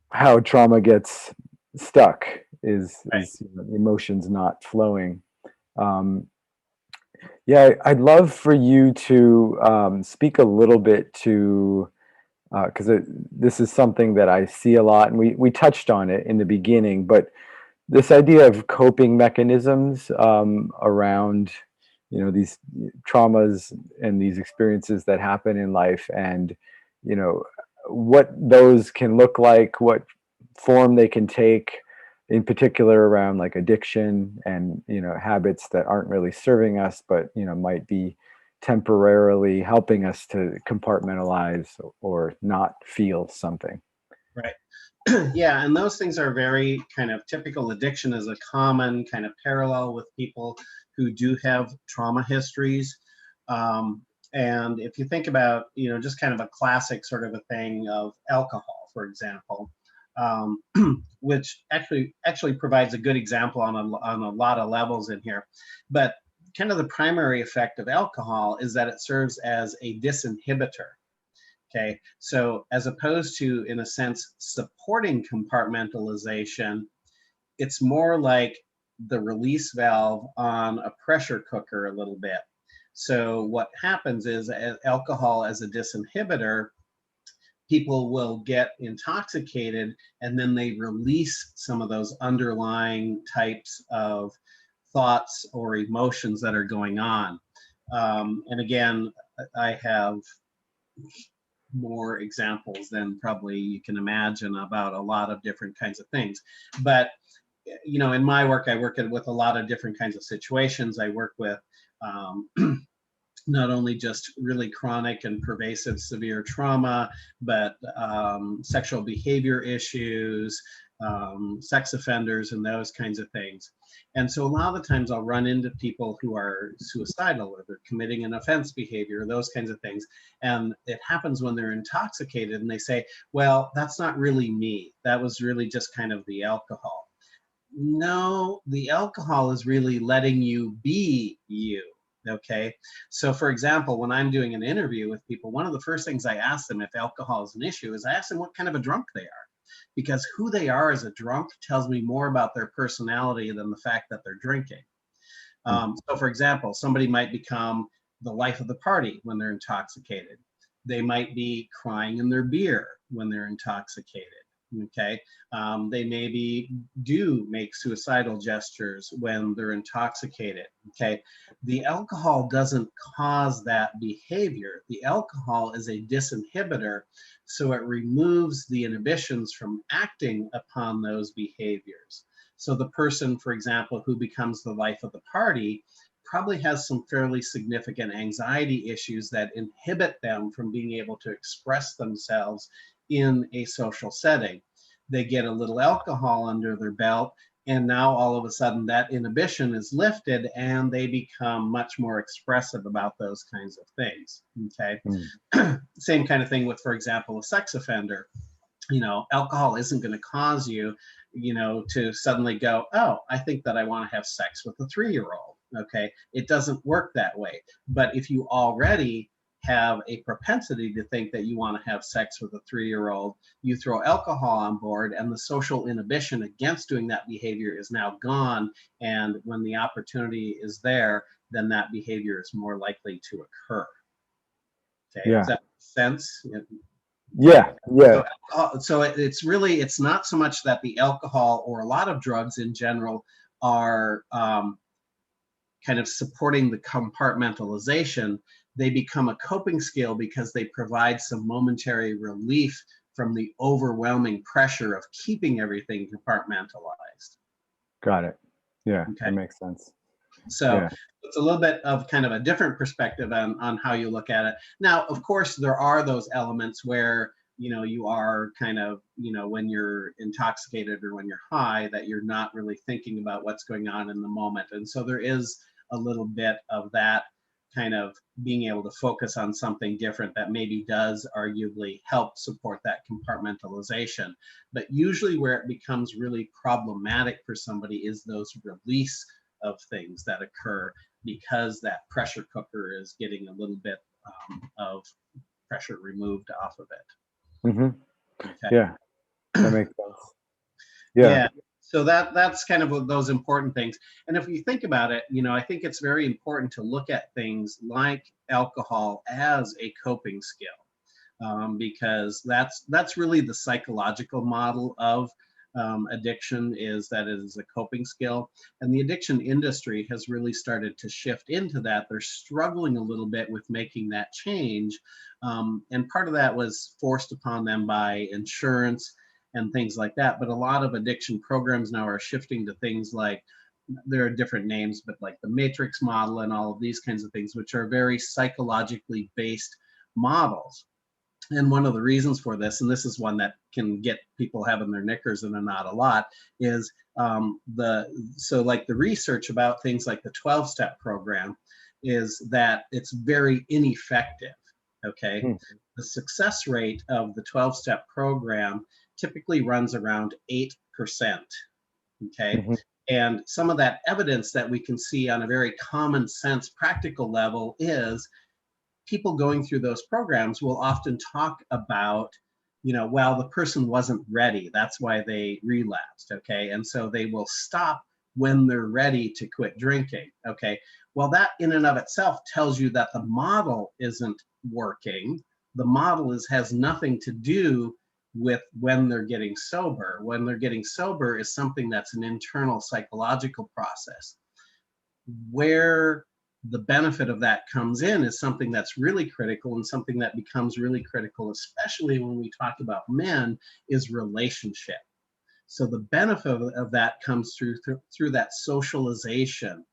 S3: how trauma gets stuck, is emotions not flowing. Yeah, I'd love for you to speak a little bit to, because this is something that I see a lot, and we touched on it in the beginning, but this idea of coping mechanisms around, these traumas and these experiences that happen in life, and, what those can look like, what form they can take, in particular around like addiction and, habits that aren't really serving us, but, might be temporarily helping us to compartmentalize or not feel something.
S2: Right. Yeah, and those things are very kind of typical. Addiction is a common kind of parallel with people who do have trauma histories. And if you think about, just kind of a classic sort of a thing of alcohol, for example, which actually provides a good example on a lot of levels in here. But kind of the primary effect of alcohol is that it serves as a disinhibitor. Okay, so as opposed to, in a sense, supporting compartmentalization, it's more like the release valve on a pressure cooker a little bit. So what happens is, alcohol as a disinhibitor, people will get intoxicated and then they release some of those underlying types of thoughts or emotions that are going on. And again, I have more examples than probably you can imagine about a lot of different kinds of things. But, in my work, I work with a lot of different kinds of situations. I work with not only just really chronic and pervasive severe trauma, but sexual behavior issues, sex offenders, and those kinds of things. And so a lot of the times I'll run into people who are suicidal or they're committing an offense behavior, those kinds of things. And it happens when they're intoxicated and they say, well, that's not really me. That was really just kind of the alcohol. No, the alcohol is really letting you be you. Okay. So, for example, when I'm doing an interview with people, one of the first things I ask them if alcohol is an issue is I ask them what kind of a drunk they are. Because who they are as a drunk tells me more about their personality than the fact that they're drinking. So, for example, somebody might become the life of the party when they're intoxicated. They might be crying in their beer when they're intoxicated. Okay, they maybe do make suicidal gestures when they're intoxicated. Okay, the alcohol doesn't cause that behavior. The alcohol is a disinhibitor, so it removes the inhibitions from acting upon those behaviors. So the person, for example, who becomes the life of the party probably has some fairly significant anxiety issues that inhibit them from being able to express themselves in a social setting. They get a little alcohol under their belt, and now all of a sudden that inhibition is lifted and they become much more expressive about those kinds of things. Okay. Same kind of thing with, for example, a sex offender. Alcohol isn't going to cause you, to suddenly go, oh, I think that I want to have sex with a 3-year-old. Okay. It doesn't work that way. But if you already have a propensity to think that you want to have sex with a 3-year-old, you throw alcohol on board and the social inhibition against doing that behavior is now gone. And when the opportunity is there, then that behavior is more likely to occur. Okay.
S3: Yeah.
S2: Does that make sense?
S3: Yeah. Yeah.
S2: So it's not so much that the alcohol or a lot of drugs in general are kind of supporting the compartmentalization. They become a coping skill because they provide some momentary relief from the overwhelming pressure of keeping everything compartmentalized.
S3: Got it. Yeah.
S2: Okay.
S3: That makes sense.
S2: So
S3: Yeah.
S2: it's a little bit of kind of a different perspective on how you look at it. Now, of course, there are those elements where, you are kind of, when you're intoxicated or when you're high, that you're not really thinking about what's going on in the moment. And so there is a little bit of that kind of being able to focus on something different that maybe does arguably help support that compartmentalization. But usually where it becomes really problematic for somebody is those release of things that occur because that pressure cooker is getting a little bit of pressure removed off of it. Okay.
S3: Yeah, that makes sense.
S2: Yeah. So that's kind of those important things. And if you think about it, I think it's very important to look at things like alcohol as a coping skill, because that's really the psychological model of addiction, is that it is a coping skill. And the addiction industry has really started to shift into that. They're struggling a little bit with making that change. And part of that was forced upon them by insurance and things like that. But a lot of addiction programs now are shifting to things like, there are different names, but like the matrix model and all of these kinds of things, which are very psychologically based models. And one of the reasons for this, and this is one that can get people having their knickers in a knot a lot, is the research about things like the 12-step program is that it's very ineffective. Okay. The success rate of the 12-step program typically runs around 8%. Okay. And some of that evidence that we can see on a very common sense practical level is people going through those programs will often talk about, well, the person wasn't ready. That's why they relapsed. Okay. And so they will stop when they're ready to quit drinking. Okay. Well, that in and of itself tells you that the model isn't working. The model has nothing to do with when they're getting sober. When they're getting sober is something that's an internal psychological process. Where the benefit of that comes in is something that's really critical, and something that becomes really critical, especially when we talk about men, is relationship. So the benefit of that comes through that socialization,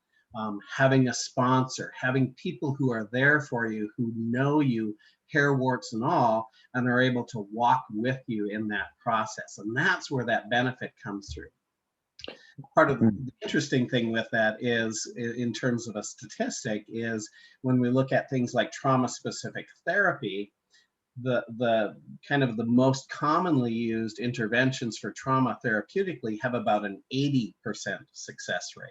S2: having a sponsor, having people who are there for you, who know you, hair warts and all, and are able to walk with you in that process. And that's where that benefit comes through. Part of the interesting thing with that is, in terms of a statistic, is when we look at things like trauma-specific therapy, the kind of the most commonly used interventions for trauma therapeutically have about an 80% success rate.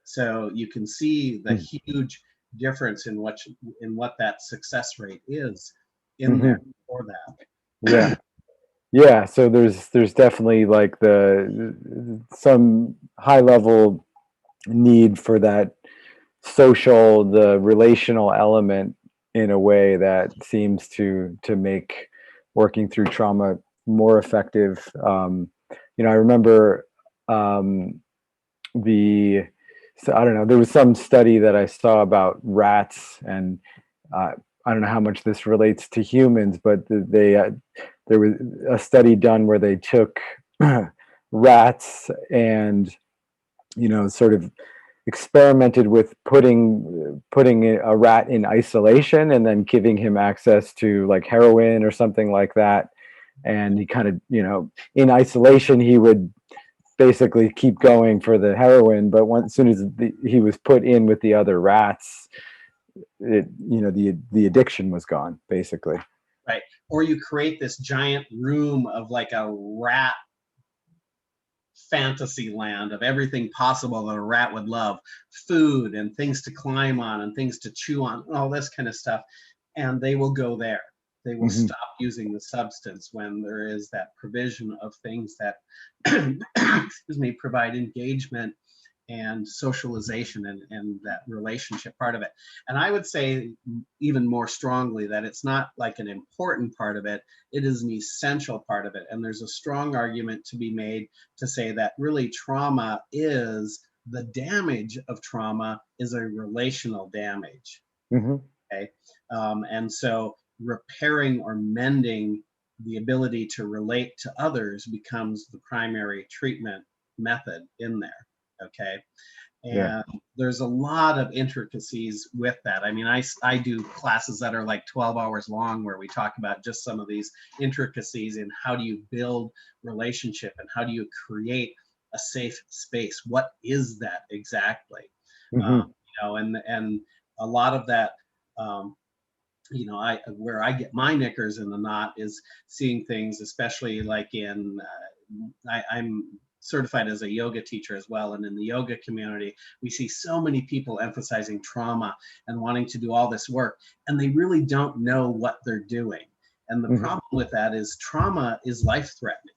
S2: So you can see the huge difference in what that success rate is in there for that.
S3: Yeah. Yeah, so there's definitely like some high level need for that the relational element in a way that seems to make working through trauma more effective. I remember so I don't know, there was some study that I saw about rats, and I don't know how much this relates to humans, but there was a study done where they took rats and sort of experimented with putting a rat in isolation and then giving him access to like heroin or something like that, and he kind of in isolation he would basically keep going for the heroin, but as soon as he was put in with the other rats, the addiction was gone basically.
S2: Right. Or you create this giant room of like a rat fantasy land of everything possible that a rat would love, food and things to climb on and things to chew on, all this kind of stuff, and they will go there. They will stop using the substance when there is that provision of things that excuse me, provide engagement and socialization and that relationship part of it. And I would say even more strongly that it's not like an important part of it, it is an essential part of it. And there's a strong argument to be made to say that really trauma is, the damage of trauma is a relational damage. Okay. And so repairing or mending the ability to relate to others becomes the primary treatment method in there. Okay. And there's a lot of intricacies with that. I mean, I do classes that are like 12 hours long where we talk about just some of these intricacies in how do you build relationship and how do you create a safe space. What is that exactly? And a lot of that, where I get my knickers in the knot is seeing things, especially like I'm certified as a yoga teacher as well. And in the yoga community, we see so many people emphasizing trauma and wanting to do all this work, and they really don't know what they're doing. And the problem with that is trauma is life-threatening.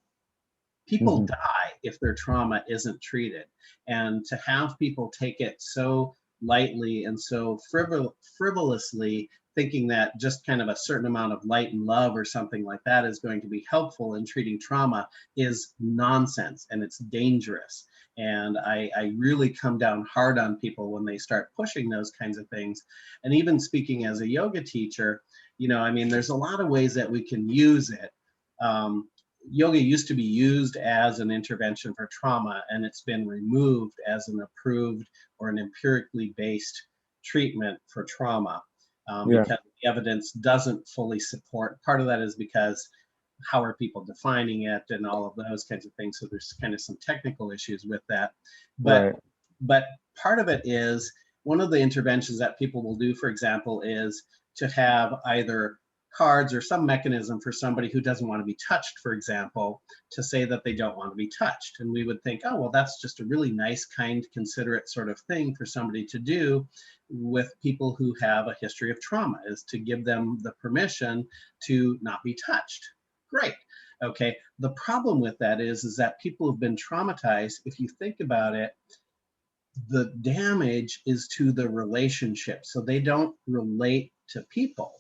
S2: People die if their trauma isn't treated. And to have people take it so lightly and so frivolously, thinking that just kind of a certain amount of light and love or something like that is going to be helpful in treating trauma is nonsense, and it's dangerous. And I really come down hard on people when they start pushing those kinds of things. And even speaking as a yoga teacher, I mean, there's a lot of ways that we can use it. Yoga used to be used as an intervention for trauma, and it's been removed as an approved or an empirically based treatment for trauma. Because the evidence doesn't fully support. Part of that is because how are people defining it and all of those kinds of things. So there's kind of some technical issues with that. But part of it is, one of the interventions that people will do, for example, is to have either cards or some mechanism for somebody who doesn't want to be touched, for example, to say that they don't want to be touched. And we would think, oh, well, that's just a really nice, kind, considerate sort of thing for somebody to do with people who have a history of trauma, is to give them the permission to not be touched. Great. Okay. The problem with that is that people who've been traumatized, if you think about it, the damage is to the relationship. So they don't relate to people.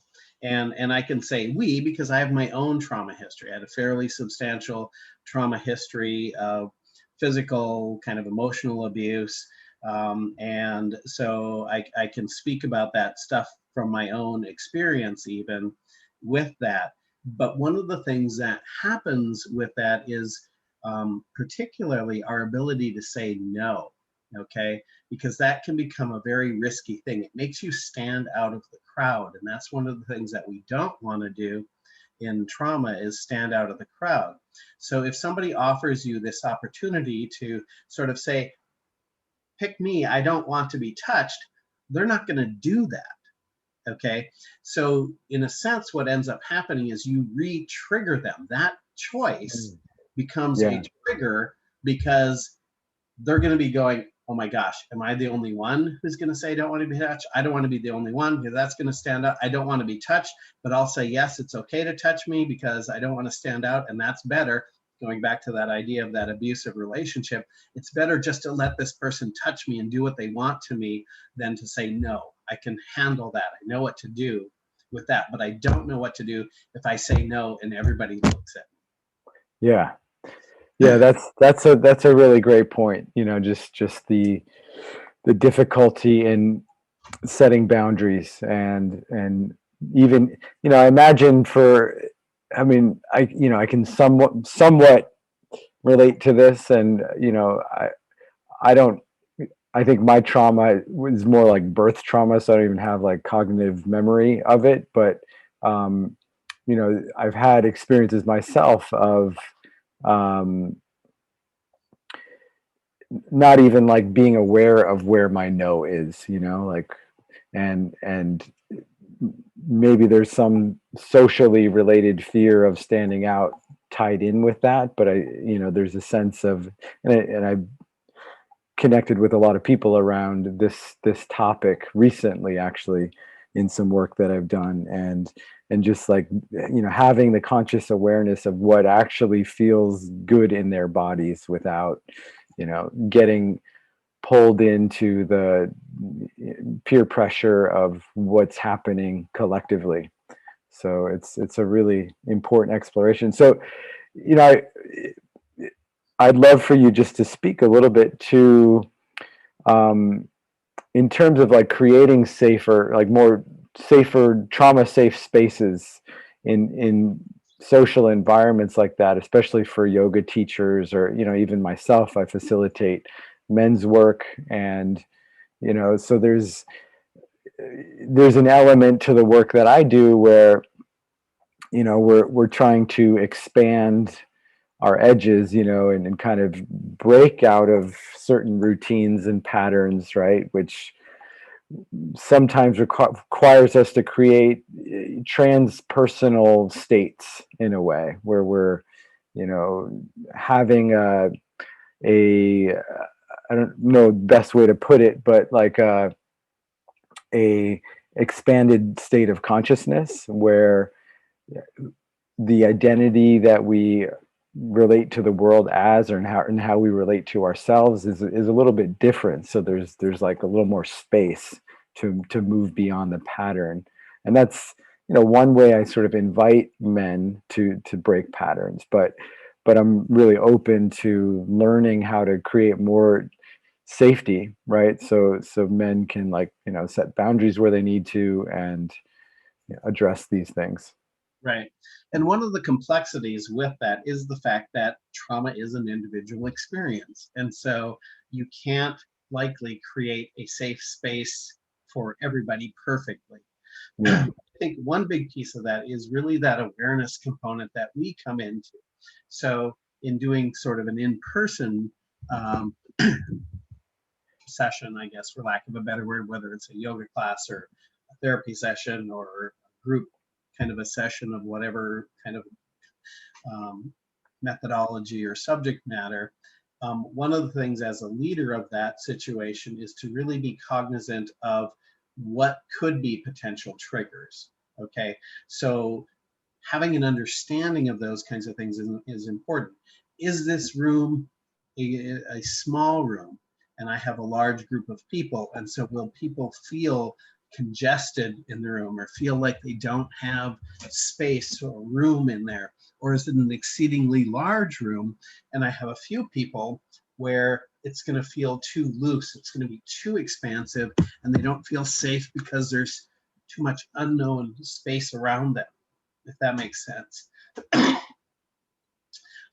S2: And I can say we, because I have my own trauma history. I had a fairly substantial trauma history of physical, kind of emotional abuse. And so I can speak about that stuff from my own experience, even with that. But one of the things that happens with that is particularly our ability to say no. okay? Because that can become a very risky thing. It makes you stand out of the crowd, and that's one of the things that we don't want to do in trauma, is stand out of the crowd. So if somebody offers you this opportunity to sort of say, pick me, I don't want to be touched, they're not going to do that, okay? So in a sense, what ends up happening is you re-trigger them. That choice becomes
S3: Yeah.
S2: a trigger, because they're going to be going, oh my gosh, am I the only one who's going to say I don't want to be touched? I don't want to be the only one, because that's going to stand out. I don't want to be touched, but I'll say, yes, it's okay to touch me because I don't want to stand out. And that's better. Going back to that idea of that abusive relationship, it's better just to let this person touch me and do what they want to me than to say, no, I can handle that. I know what to do with that, but I don't know what to do if I say no and everybody looks at me.
S3: Yeah. Yeah, that's a really great point. You know, just the difficulty in setting boundaries, and even, you know, I imagine I mean, I can somewhat relate to this, and you know, I don't, I think my trauma was more like birth trauma, so I don't even have like cognitive memory of it. But you know, I've had experiences myself of um, not even like being aware of where my no is, you know, like, and maybe there's some socially related fear of standing out tied in with that. But you know, there's a sense of, and I connected with a lot of people around this topic recently, actually, in some work that I've done, and just like, you know, having the conscious awareness of what actually feels good in their bodies without, you know, getting pulled into the peer pressure of what's happening collectively. So it's a really important exploration. So, you know, I'd love for you just to speak a little bit to, in terms of like creating safer, like more safer, trauma safe spaces in social environments like that, especially for yoga teachers, or, you know, even myself, I facilitate men's work. And, you know, so there's an element to the work that I do where, you know, we're trying to expand our edges, you know, and kind of break out of certain routines and patterns, right? Which sometimes requires us to create transpersonal states in a way where we're, you know, having I don't know the best way to put it, but like a expanded state of consciousness where the identity that we relate to the world as, or and how we relate to ourselves is a little bit different. So there's like a little more space to move beyond the pattern. And that's, you know, one way I sort of invite men to break patterns. But I'm really open to learning how to create more safety, right? So men can, like, you know, set boundaries where they need to, and, you know, address these things.
S2: Right. And one of the complexities with that is the fact that trauma is an individual experience. And so you can't likely create a safe space for everybody perfectly.
S3: Yeah.
S2: I think one big piece of that is really that awareness component that we come into. So in doing sort of an in-person um, session, I guess, for lack of a better word, whether it's a yoga class or a therapy session or a group kind of a session of whatever kind of methodology or subject matter, one of the things as a leader of that situation is to really be cognizant of what could be potential triggers. Okay, so having an understanding of those kinds of things is important. Is this room a small room and I have a large group of people, and so will people feel congested in the room or feel like they don't have space or room in there? Or is it an exceedingly large room and I have a few people where it's going to feel too loose, it's going to be too expansive, and they don't feel safe because there's too much unknown space around them, if that makes sense.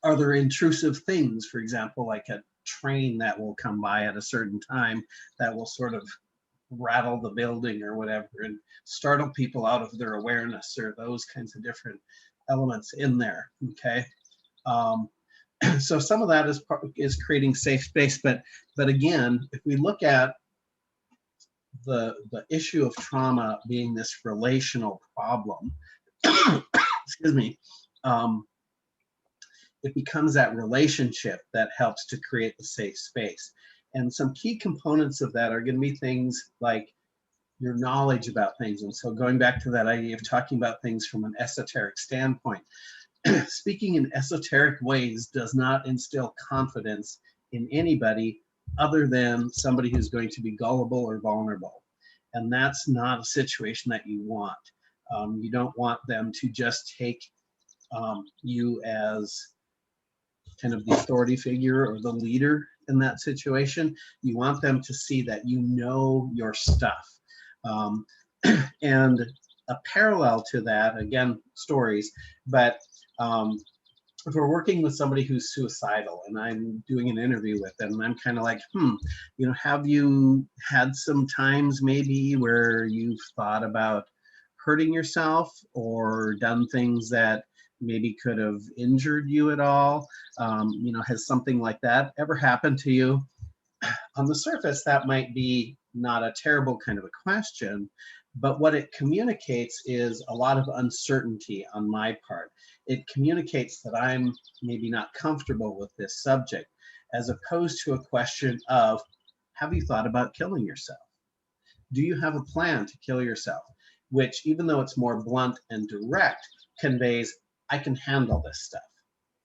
S2: Are there intrusive things, for example, like a train that will come by at a certain time that will sort of rattle the building or whatever and startle people out of their awareness, or those kinds of different elements in there. Okay. So some of that is creating safe space, but again, if we look at the issue of trauma being this relational problem, excuse me, it becomes that relationship that helps to create the safe space. And some key components of that are going to be things like your knowledge about things. And so going back to that idea of talking about things from an esoteric standpoint, speaking in esoteric ways does not instill confidence in anybody other than somebody who's going to be gullible or vulnerable. And that's not a situation that you want. You don't want them to just take you as kind of the authority figure or the leader in that situation. You want them to see that you know your stuff. And a parallel to that, again, stories, but if we're working with somebody who's suicidal and I'm doing an interview with them, and I'm kind of like, have you had some times maybe where you've thought about hurting yourself or done things that maybe could have injured you at all? Has something like that ever happened to you? On the surface, that might be not a terrible kind of a question, but what it communicates is a lot of uncertainty on my part. It communicates that I'm maybe not comfortable with this subject, as opposed to a question of, have you thought about killing yourself? Do you have a plan to kill yourself? Which, even though it's more blunt and direct, conveys, I can handle this stuff.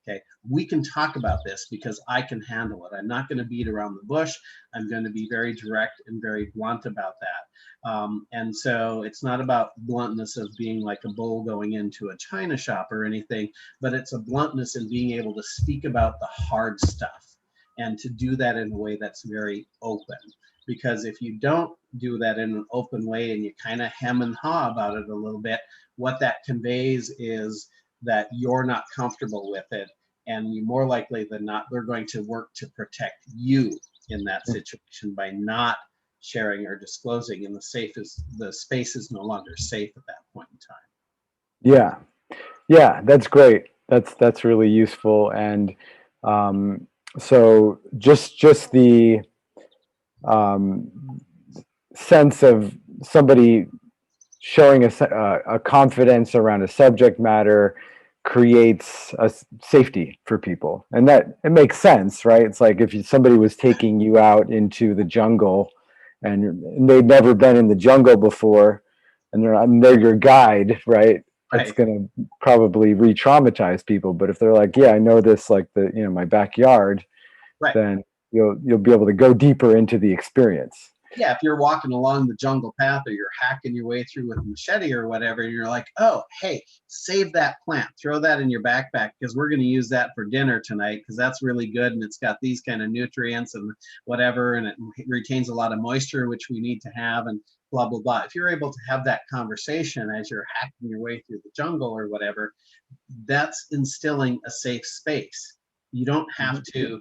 S2: Okay, we can talk about this because I can handle it. I'm not going to beat around the bush. I'm going to be very direct and very blunt about that. And so it's not about bluntness of being like a bull going into a china shop or anything, but it's a bluntness in being able to speak about the hard stuff and to do that in a way that's very open. Because if you don't do that in an open way and you kind of hem and haw about it a little bit, what that conveys is that you're not comfortable with it, and you more likely than not, they're going to work to protect you in that situation by not sharing or disclosing, and the space is no longer safe at that point in time.
S3: Yeah, that's great. That's really useful. And so just the sense of somebody showing a confidence around a subject matter creates a safety for people, and that it makes sense, right? It's like if somebody was taking you out into the jungle and they'd never been in the jungle before, and they're your guide, right? That's going to probably re-traumatize people. But if they're like, yeah, I know this, like my backyard, then you'll be able to go deeper into the experience.
S2: Yeah, if you're walking along the jungle path or you're hacking your way through with a machete or whatever, and you're like, oh, hey, save that plant, throw that in your backpack because we're going to use that for dinner tonight because that's really good and it's got these kind of nutrients and whatever, and it retains a lot of moisture, which we need to have, and blah, blah, blah. If you're able to have that conversation as you're hacking your way through the jungle or whatever, that's instilling a safe space. You don't have to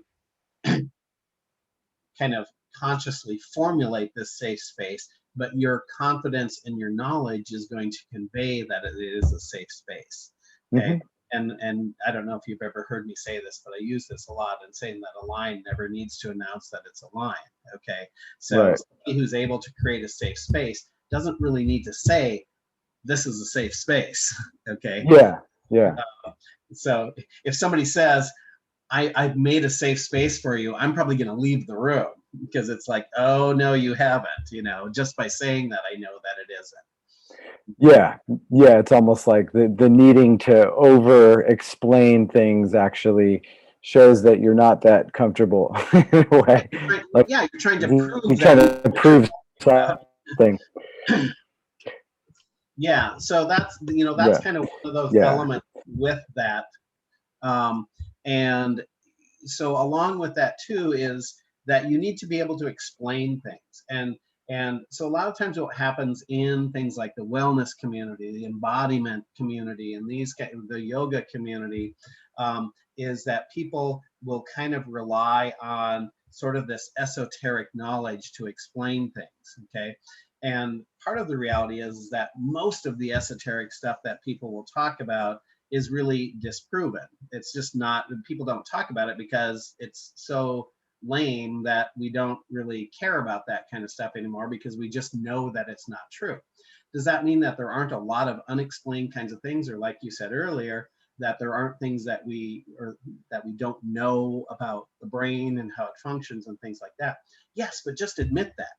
S2: kind of consciously formulate this safe space, but your confidence and your knowledge is going to convey that it is a safe space. Okay. And I don't know if you've ever heard me say this, but I use this a lot in saying that a line never needs to announce that it's a line. Okay. So somebody who's able to create a safe space doesn't really need to say, this is a safe space. Okay.
S3: Yeah.
S2: So if somebody says, I've made a safe space for you, I'm probably going to leave the room because it's like, oh, no, you haven't, just by saying that, I know that it isn't.
S3: Yeah. It's almost like the needing to over explain things actually shows that you're not that comfortable in a way.
S2: You're trying to
S3: prove something.
S2: Yeah. So that's kind of one of those elements with that. And so along with that too is that you need to be able to explain things. And so a lot of times what happens in things like the wellness community, the embodiment community, and the yoga community, is that people will kind of rely on sort of this esoteric knowledge to explain things, okay? And part of the reality is that most of the esoteric stuff that people will talk about is really disproven. It's just not, people don't talk about it because it's so lame that we don't really care about that kind of stuff anymore, because we just know that it's not true. Does that mean that there aren't a lot of unexplained kinds of things, or like you said earlier, that there aren't things that we don't know about the brain and how it functions and things like that? Yes, but just admit that.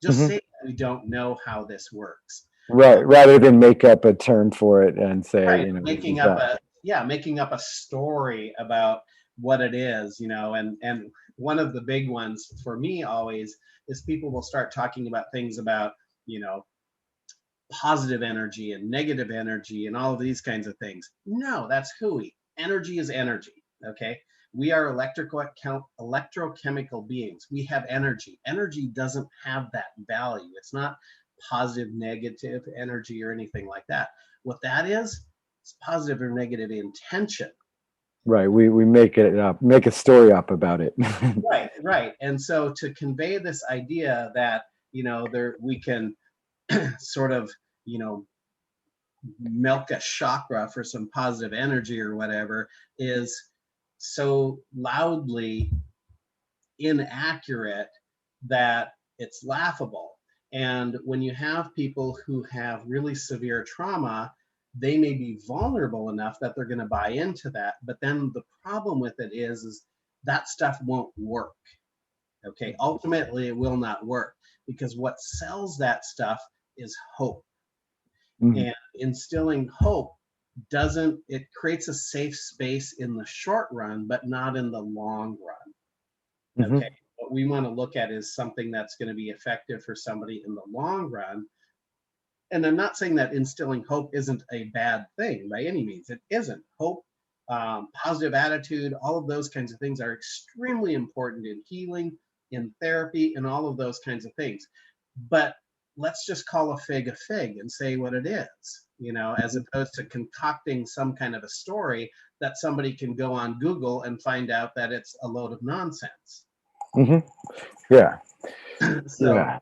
S2: Just
S3: Mhm.
S2: say that we don't know how this works.
S3: Right, rather than make up a term for it and say,
S2: Right,
S3: you know, this
S2: making
S3: is
S2: up
S3: that.
S2: making up a story about what it is, you know. And one of the big ones for me always is people will start talking about things about, you know, positive energy and negative energy and all of these kinds of things. No, that's hooey. Energy is energy, okay? We are electrochemical beings. We have energy. Energy doesn't have that value. It's not positive, negative energy or anything like that. What that is positive or negative intention.
S3: Right, we make it up, make a story up about it.
S2: Right, right. And so to convey this idea that, you know, there we can sort of, you know, milk a chakra for some positive energy or whatever is so loudly inaccurate that it's laughable. And when you have people who have really severe trauma, they may be vulnerable enough that they're going to buy into that. But then the problem with it is that stuff won't work. Okay, ultimately it will not work, because what sells that stuff is hope.
S3: Mhm.
S2: And instilling hope doesn't, it creates a safe space in the short run, but not in the long run. Okay,
S3: Mhm.
S2: what we want to look at is something that's going to be effective for somebody in the long run. And I'm not saying that instilling hope isn't a bad thing by any means. It isn't. Hope, positive attitude, all of those kinds of things are extremely important in healing, in therapy, and all of those kinds of things. But let's just call a fig and say what it is, you know, as opposed to concocting some kind of a story that somebody can go on Google and find out that it's a load of nonsense.
S3: Mhm. Yeah.
S2: So
S3: Yeah.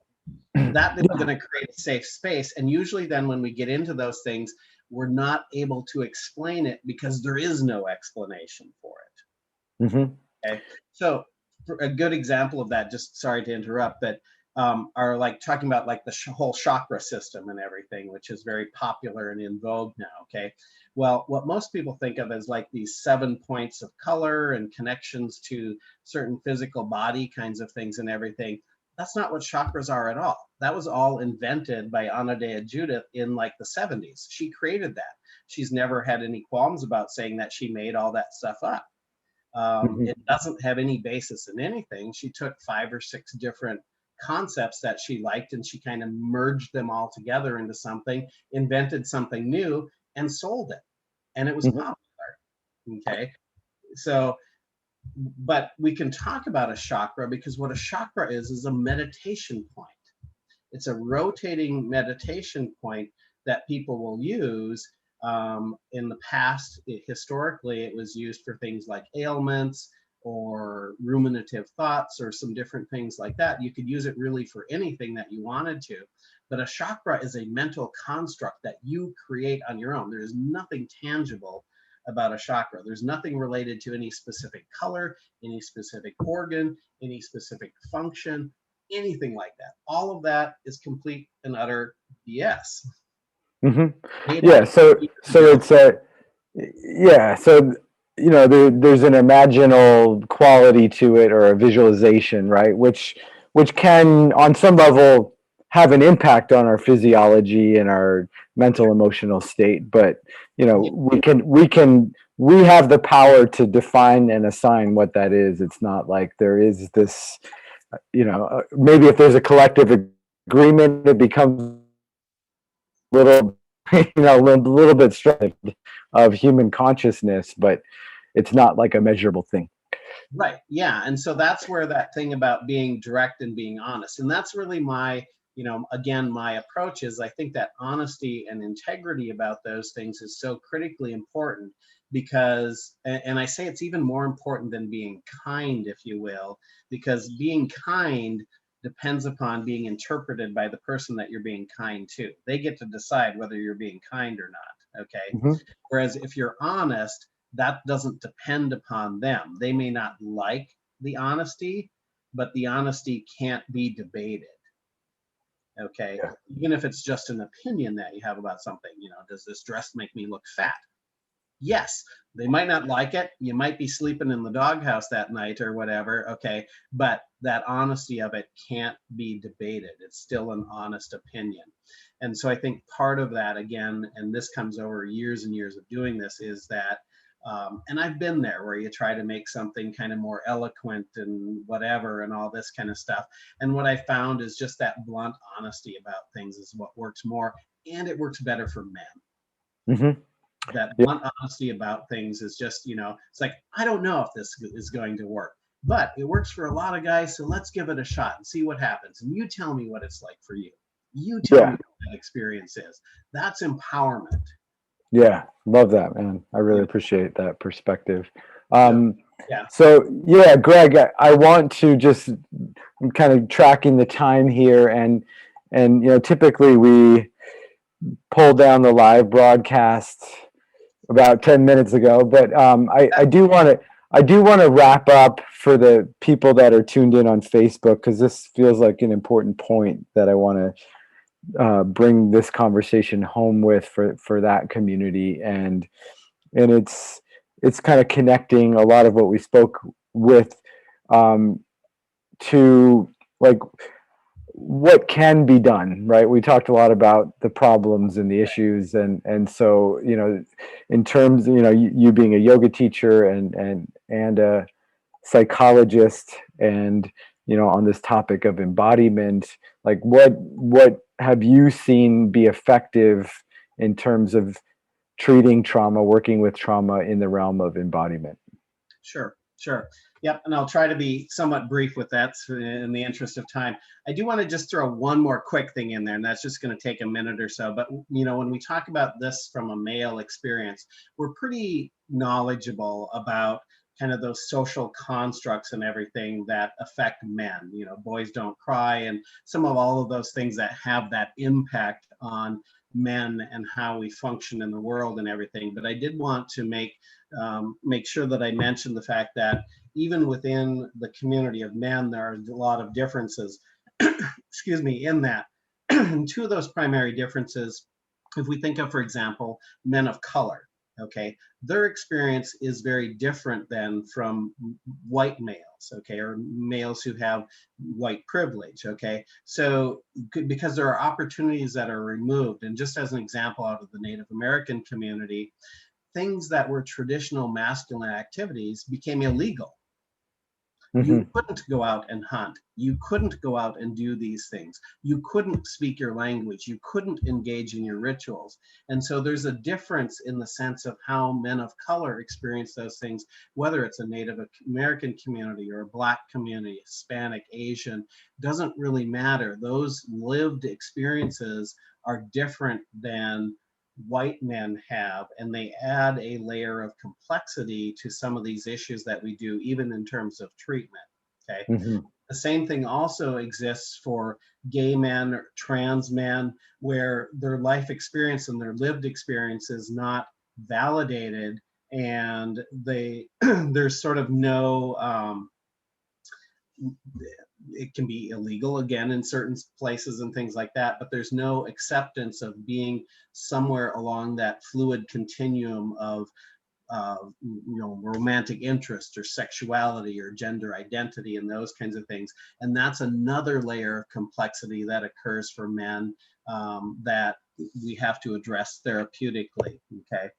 S2: that is going to create a safe space. And usually then when we get into those things, we're not able to explain it because there is no explanation for it.
S3: Mhm.
S2: Okay. So for a good example of that, just sorry to interrupt, but are like talking about like the whole chakra system and everything, which is very popular and in vogue now. Okay. Well, what most people think of as like these 7 points of color and connections to certain physical body kinds of things and everything, that's not what chakras are at all. That was all invented by Anodea Judith in like the 70s. She created that. She's never had any qualms about saying that she made all that stuff up.
S3: Mhm.
S2: It doesn't have any basis in anything. She took 5 or 6 different concepts that she liked and she kind of merged them all together into something, invented something new, and sold it. And it was
S3: Mhm.
S2: popular. Okay. So, but we can talk about a chakra because what a chakra is a meditation point. It's a rotating meditation point that people will use. In the past, historically, it was used for things like ailments or ruminative thoughts or some different things like that. You could use it really for anything that you wanted to. But a chakra is a mental construct that you create on your own. There is nothing tangible about a chakra. There's nothing related to any specific color, any specific organ, any specific function, anything like that. All of that is complete and utter BS.
S3: Mhm.
S2: Made
S3: Yeah.
S2: up
S3: So
S2: years ago.
S3: it's a, yeah. So, you know, there's an imaginal quality to it, or a visualization, right? Which can, on some level, have an impact on our physiology and our mental emotional state. But, you know,
S2: Yeah,
S3: we have the power to define and assign what that is. It's not like there is this, you know, maybe if there's a collective agreement, it becomes a little, you know, a little bit of human consciousness, but it's not like a measurable thing.
S2: right. Yeah. And so that's where that thing about being direct and being honest. And that's really my, you know, again, my approach is I think that honesty and integrity about those things is so critically important, because, and I say it's even more important than being kind, if you will, because being kind depends upon being interpreted by the person that you're being kind to. They get to decide whether you're being kind or not, okay?
S3: Mhm.
S2: Whereas if you're honest, that doesn't depend upon them. They may not like the honesty, but the honesty can't be debated, okay?
S3: Yeah.
S2: Even if it's just an opinion that you have about something, does this dress make me look fat? Yes, they might not like it. You might be sleeping in the doghouse that night or whatever, okay? But that honesty of it can't be debated. It's still an honest opinion. And so I think part of that, again, and this comes over years and years of doing this, is that, and I've been there where you try to make something kind of more eloquent and whatever and all this kind of stuff. And what I found is just that blunt honesty about things is what works more, and it works better for men.
S3: Mhm.
S2: That
S3: Yeah.
S2: blunt honesty about things is just, it's like, I don't know if this is going to work, but it works for a lot of guys, so let's give it a shot and see what happens. And you tell me what it's like for you. You tell me
S3: Yeah.
S2: what that experience is. That's empowerment.
S3: Yeah. Love that, man. I really
S2: Yeah.
S3: appreciate that perspective.
S2: Yeah.
S3: So yeah, Greg, I want to just, I'm kind of tracking the time here, and typically we pull down the live broadcast about 10 minutes ago, but I do want to wrap up for the people that are tuned in on Facebook, because this feels like an important point that I want to bring this conversation home with for that community, and it's kind of connecting a lot of what we spoke with to, like, what can be done, right? We talked a lot about the problems and the issues, and so, in terms, you being a yoga teacher and a psychologist, and on this topic of embodiment, like, what have you seen be effective in terms of treating trauma, working with trauma in the realm of embodiment?
S2: Sure. Yep. And I'll try to be somewhat brief with that in the interest of time. I do want to just throw one more quick thing in there, and that's just going to take a minute or so. But, when we talk about this from a male experience, we're pretty knowledgeable about kind of those social constructs and everything that affect men. Boys don't cry, and some of all of those things that have that impact on men and how we function in the world and everything. But I did want to make sure that I mention the fact that even within the community of men, there are a lot of differences, excuse me, in that. Two of those primary differences, if we think of, for example, men of color, okay, their experience is very different than from white males, okay, or males who have white privilege, okay. So because there are opportunities that are removed, and just as an example out of the Native American community, things that were traditional masculine activities became illegal. You couldn't go out and hunt. You couldn't go out and do these things. You couldn't speak your language. You couldn't engage in your rituals. And so there's a difference in the sense of how men of color experience those things, whether it's a Native American community or a Black community, Hispanic, Asian, doesn't really matter. Those lived experiences are different than white men have, and they add a layer of complexity to some of these issues that we do, even in terms of treatment, okay. The same thing also exists for gay men or trans men, where their life experience and their lived experience is not validated, and there's sort of no it can be illegal again in certain places and things like that, but there's no acceptance of being somewhere along that fluid continuum of romantic interest or sexuality or gender identity and those kinds of things. And that's another layer of complexity that occurs for men that we have to address therapeutically, okay.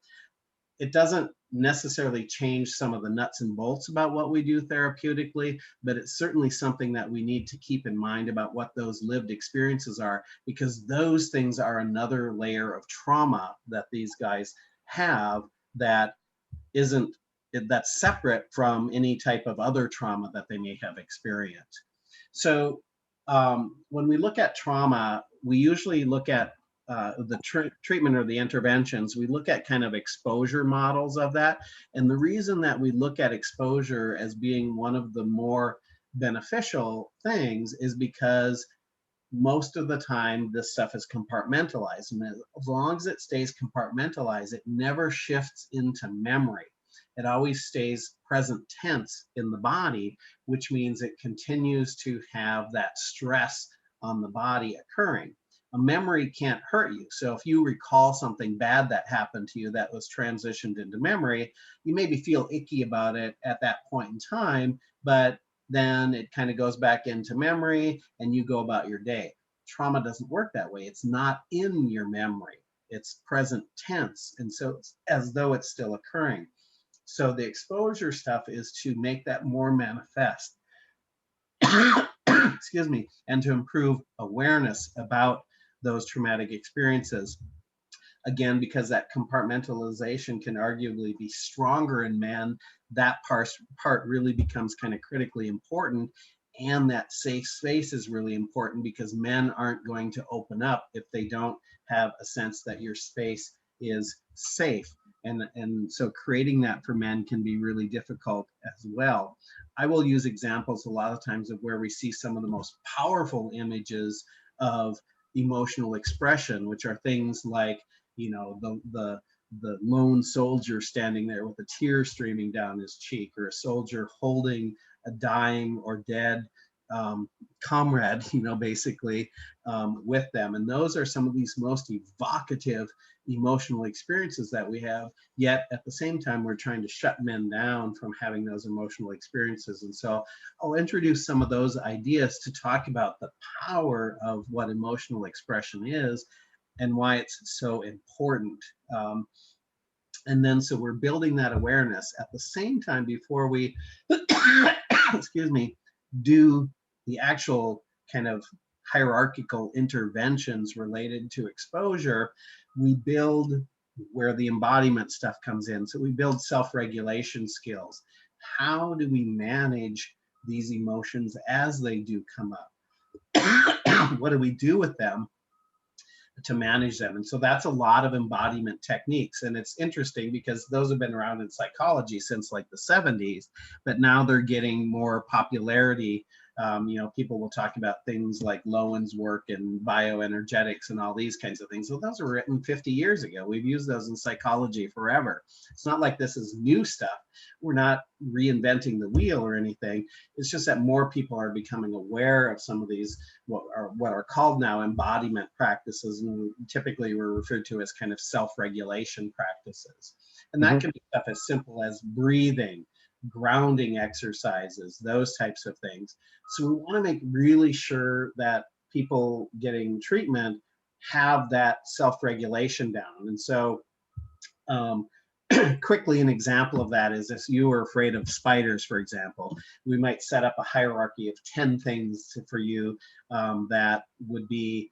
S2: It doesn't necessarily change some of the nuts and bolts about what we do therapeutically, but it's certainly something that we need to keep in mind about what those lived experiences are, because those things are another layer of trauma that these guys have that's separate from any type of other trauma that they may have experienced. So when we look at trauma, we usually look at treatment or the interventions, we look at kind of exposure models of that. And the reason that we look at exposure as being one of the more beneficial things is because most of the time this stuff is compartmentalized, and as long as it stays compartmentalized, it never shifts into memory. It always stays present tense in the body, which means it continues to have that stress on the body occurring. A memory can't hurt you. So if you recall something bad that happened to you that was transitioned into memory, you maybe feel icky about it at that point in time, but then it kind of goes back into memory and you go about your day. Trauma doesn't work that way. It's not in your memory. It's present tense. And so it's as though it's still occurring. So the exposure stuff is to make that more manifest. Excuse me, and to improve awareness about those traumatic experiences. Again, because that compartmentalization can arguably be stronger in men, that part really becomes kind of critically important. And that safe space is really important because men aren't going to open up if they don't have a sense that your space is safe. And so creating that for men can be really difficult as well. I will use examples a lot of times of where we see some of the most powerful images of emotional expression, which are things like, you know, the lone soldier standing there with a tear streaming down his cheek, or a soldier holding a dying or dead comrade, you know, basically with them. And those are some of these most evocative emotional experiences that we have, yet at the same time we're trying to shut men down from having those emotional experiences. And so I'll introduce some of those ideas to talk about the power of what emotional expression is and why it's so important. And then so we're building that awareness at the same time before we excuse me, do the actual kind of hierarchical interventions related to exposure. We build where the embodiment stuff comes in. So we build self-regulation skills. How do we manage these emotions as they do come up? What do we do with them to manage them? And so that's a lot of embodiment techniques. And it's interesting because those have been around in psychology since like the 70s, but now they're getting more popularity. You know, people will talk about things like Lowen's work and bioenergetics and all these kinds of things. Well, those were written 50 years ago. We've used those in psychology forever. It's not like this is new stuff. We're not reinventing the wheel or anything. It's just that more people are becoming aware of some of these what are called now embodiment practices, and typically we're referred to as kind of self-regulation practices. And that can be stuff as simple as breathing, grounding exercises, those types of things. So we want to make really sure that people getting treatment have that self-regulation down. And so quickly, an example of that is if you were afraid of spiders, for example, we might set up a hierarchy of 10 things for you that would be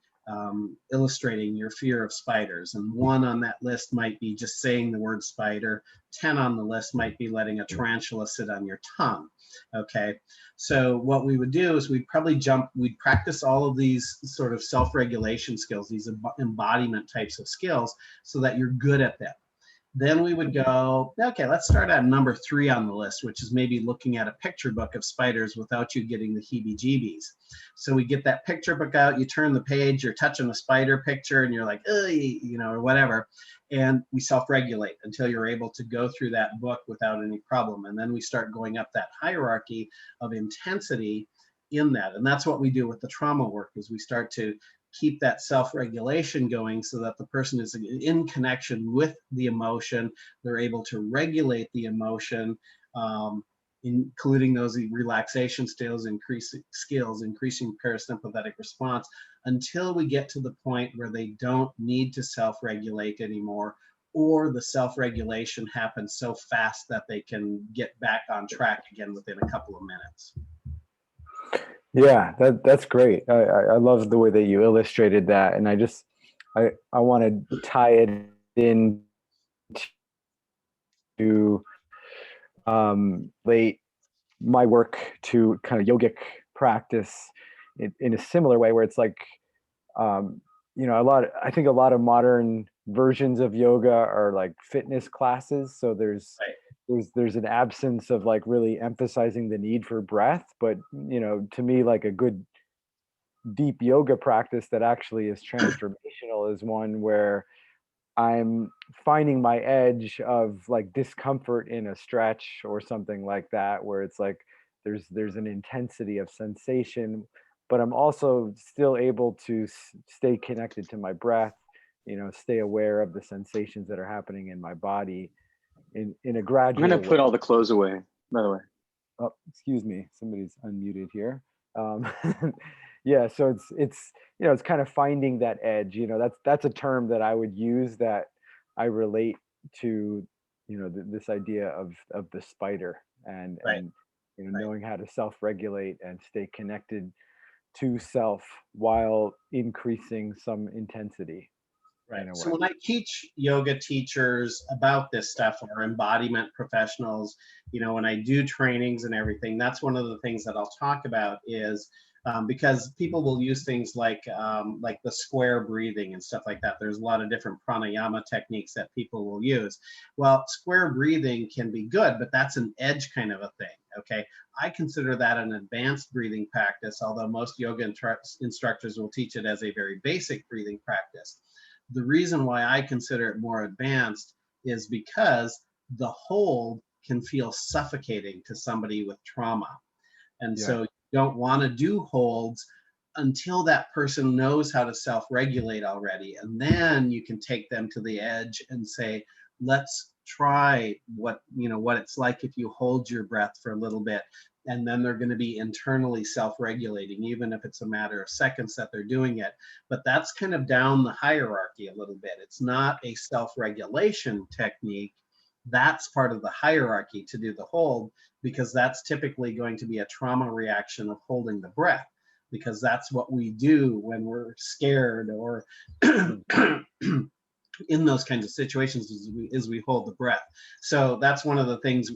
S2: illustrating your fear of spiders. And 1 on that list might be just saying the word spider. 10 on the list might be letting a tarantula sit on your tongue. Okay, so what we would do is we'd practice all of these sort of self-regulation skills, these embodiment types of skills, so that you're good at them. Then we would go, okay, let's start at number 3 on the list, which is maybe looking at a picture book of spiders without you getting the heebie-jeebies. So we get that picture book out, you turn the page, you're touching a spider picture, and you're like, you know, or whatever. And we self-regulate until you're able to go through that book without any problem. And then we start going up that hierarchy of intensity in that. And that's what we do with the trauma work, is we start to keep that self-regulation going so that the person is in connection with the emotion. They're able to regulate the emotion, including those relaxation skills, increasing parasympathetic response, until we get to the point where they don't need to self-regulate anymore, or the self-regulation happens so fast that they can get back on track again within a couple of minutes.
S3: Yeah, that's great. I love the way that you illustrated that, and I want to tie it in to late my work to kind of yogic practice in a similar way, where it's like you know, I think a lot of modern versions of yoga are like fitness classes. So
S2: Right.
S3: there's an absence of like really emphasizing the need for breath. But, you know, to me, like a good deep yoga practice that actually is transformational is one where I'm finding my edge of like discomfort in a stretch or something like that, where it's like there's an intensity of sensation, but I'm also still able to stay connected to my breath, you know, stay aware of the sensations that are happening in my body in a
S1: I'm gonna
S3: gradual way.
S1: put all the clothes away, by the way.
S3: Oh, excuse me, somebody's unmuted here. Um, yeah, so it's you know, it's kind of finding that edge. You know, that's a term that I would use that I relate to, you know, this idea of the spider
S2: Right.
S3: and you know,
S2: Right.
S3: knowing how to self-regulate and stay connected to self while increasing some intensity
S2: Right.
S3: in a
S2: So
S3: way.
S2: when I teach yoga teachers about this stuff or embodiment professionals, when I do trainings and everything, that's one of the things that I'll talk about is because people will use things like the square breathing and stuff like that. There's a lot of different pranayama techniques that people will use. Well, square breathing can be good, but that's an edge kind of a thing. Okay. I consider that an advanced breathing practice, although most yoga instructors will teach it as a very basic breathing practice. The reason why I consider it more advanced is because the hold can feel suffocating to somebody with trauma. And
S3: Yeah.
S2: so you don't want to do holds until that person knows how to self-regulate already. And then you can take them to the edge and say, let's try what it's like if you hold your breath for a little bit. And then they're going to be internally self-regulating, even if it's a matter of seconds that they're doing it. But that's kind of down the hierarchy a little bit. It's not a self-regulation technique. That's part of the hierarchy to do the hold, because that's typically going to be a trauma reaction of holding the breath, because that's what we do when we're scared or in those kinds of situations is we hold the breath. So that's one of the things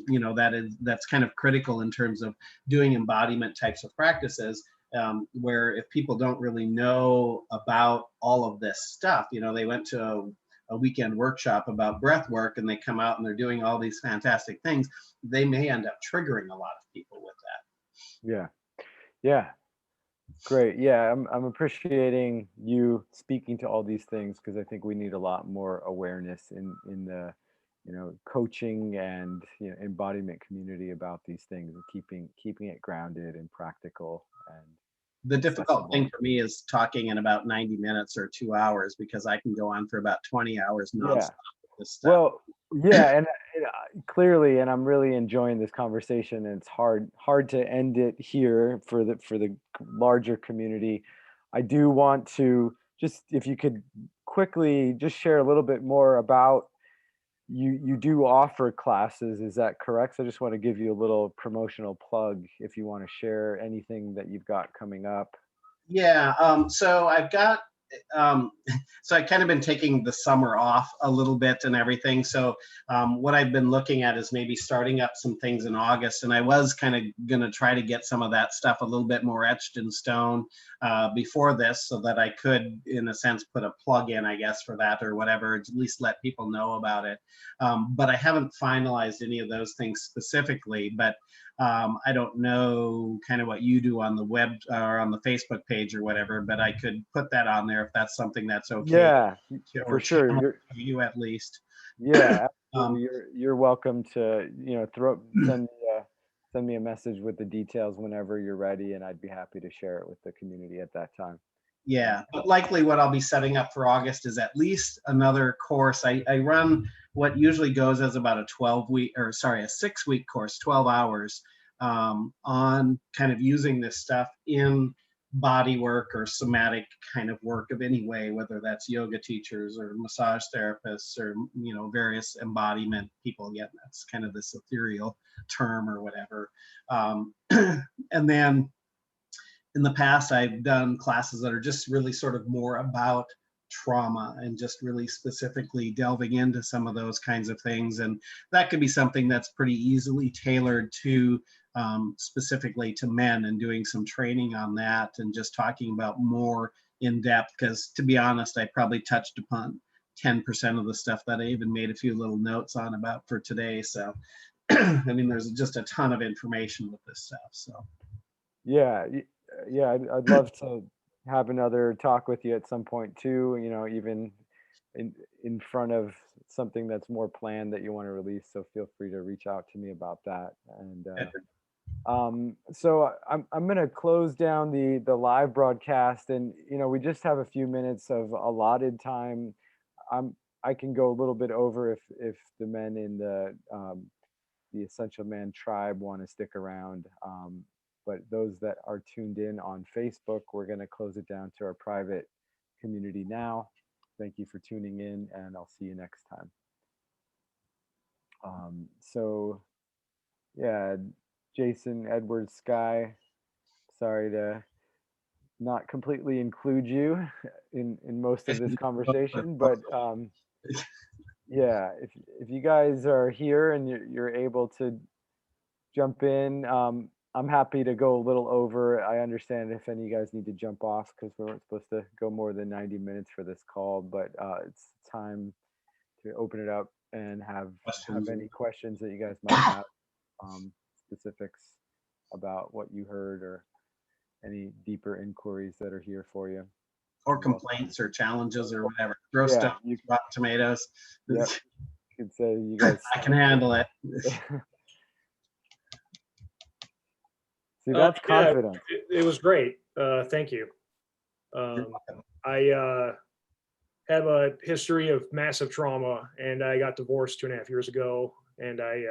S2: that's kind of critical in terms of doing embodiment types of practices, where if people don't really know about all of this stuff, they went to a weekend workshop about breath work and they come out and they're doing all these fantastic things, they may end up triggering a lot of people with that.
S3: Yeah. Yeah. Great. Yeah, I'm appreciating you speaking to all these things because I think we need a lot more awareness in the, you know, coaching and, you know, embodiment community about these things and keeping it grounded and practical and
S2: The difficult thing
S3: accessible.
S2: for me is talking in about 90 minutes or 2 hours, because I can go on for about 20 hours
S3: Yeah.
S2: nonstop with this stuff.
S3: Well, yeah, and clearly, and I'm really enjoying this conversation. And it's hard to end it here for the larger community. I do want to just, if you could quickly just share a little bit more about you do offer classes, is that correct? So I just want to give you a little promotional plug if you want to share anything that you've got coming up.
S2: Yeah, so I've got um, so I kind of been taking the summer off a little bit and everything. So what I've been looking at is maybe starting up some things in August, and I was kind of going to try to get some of that stuff a little bit more etched in stone before this, so that I could, in a sense, put a plug in, I guess, for that or whatever, at least let people know about it. But I haven't finalized any of those things specifically, but I don't know kind of what you do on the web or on the Facebook page or whatever, but I could put that on there if that's something that's okay
S3: Yeah,
S2: or
S3: for sure.
S2: channel for you at least.
S3: Yeah, absolutely.
S2: Um,
S3: You're welcome to, you know, send me a message with the details whenever you're ready, and I'd be happy to share it with the community at that time.
S2: yeah, but likely what I'll be setting up for August is at least another course. I run what usually goes as about a 12-week, or sorry, a 6-week course, 12 hours, on kind of using this stuff in body work or somatic kind of work of any way, whether that's yoga teachers or massage therapists or various embodiment people. Again, that's kind of this ethereal term or whatever. And then in the past, I've done classes that are just really sort of more about trauma and just really specifically delving into some of those kinds of things. And that could be something that's pretty easily tailored to specifically to men, and doing some training on that and just talking about more in depth, because to be honest, I probably touched upon 10% of the stuff that I even made a few little notes on about for today. So, I mean, there's just a ton of information with this stuff. So,
S3: Yeah, yeah, I'd love to have another talk with you at some point too, even in front of something that's more planned that you want to release. So feel free to reach out to me about that. And so I'm gonna close down the live broadcast, and we just have a few minutes of allotted time. I can go a little bit over if the men in the Essential Man tribe want to stick around. But those that are tuned in on Facebook, we're going to close it down to our private community now. Thank you for tuning in, and I'll see you next time. So, yeah, Jason, Edward, Sky, sorry to not completely include you in most of this conversation, but yeah, if you guys are here and you're able to jump in, I'm happy to go a little over. I understand if any of you guys need to jump off because we weren't supposed to go more than 90 minutes for this call, but it's time to open it up and have any questions that you guys might have, specifics about what you heard or any deeper inquiries that are here for you.
S2: or complaints or challenges or whatever. Throw stuff, rotten tomatoes.
S3: Yep. You could say you guys.
S2: I can handle it.
S3: See, that's confidence.
S4: It was great. Thank you. I have a history of massive trauma, and I got divorced 2.5 years ago, and I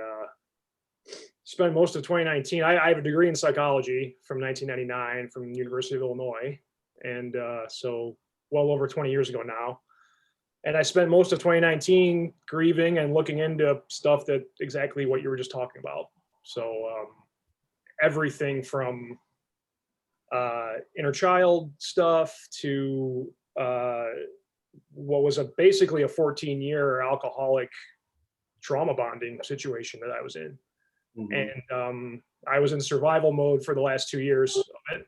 S4: spent most of 2019. I have a degree in psychology from 1999 from the University of Illinois, and so well over 20 years ago now. And I spent most of 2019 grieving and looking into stuff that exactly what you were just talking about. So everything from inner child stuff to what was basically a 14-year alcoholic trauma bonding situation that I was in. Mm-hmm. And I was in survival mode for the last 2 years of it.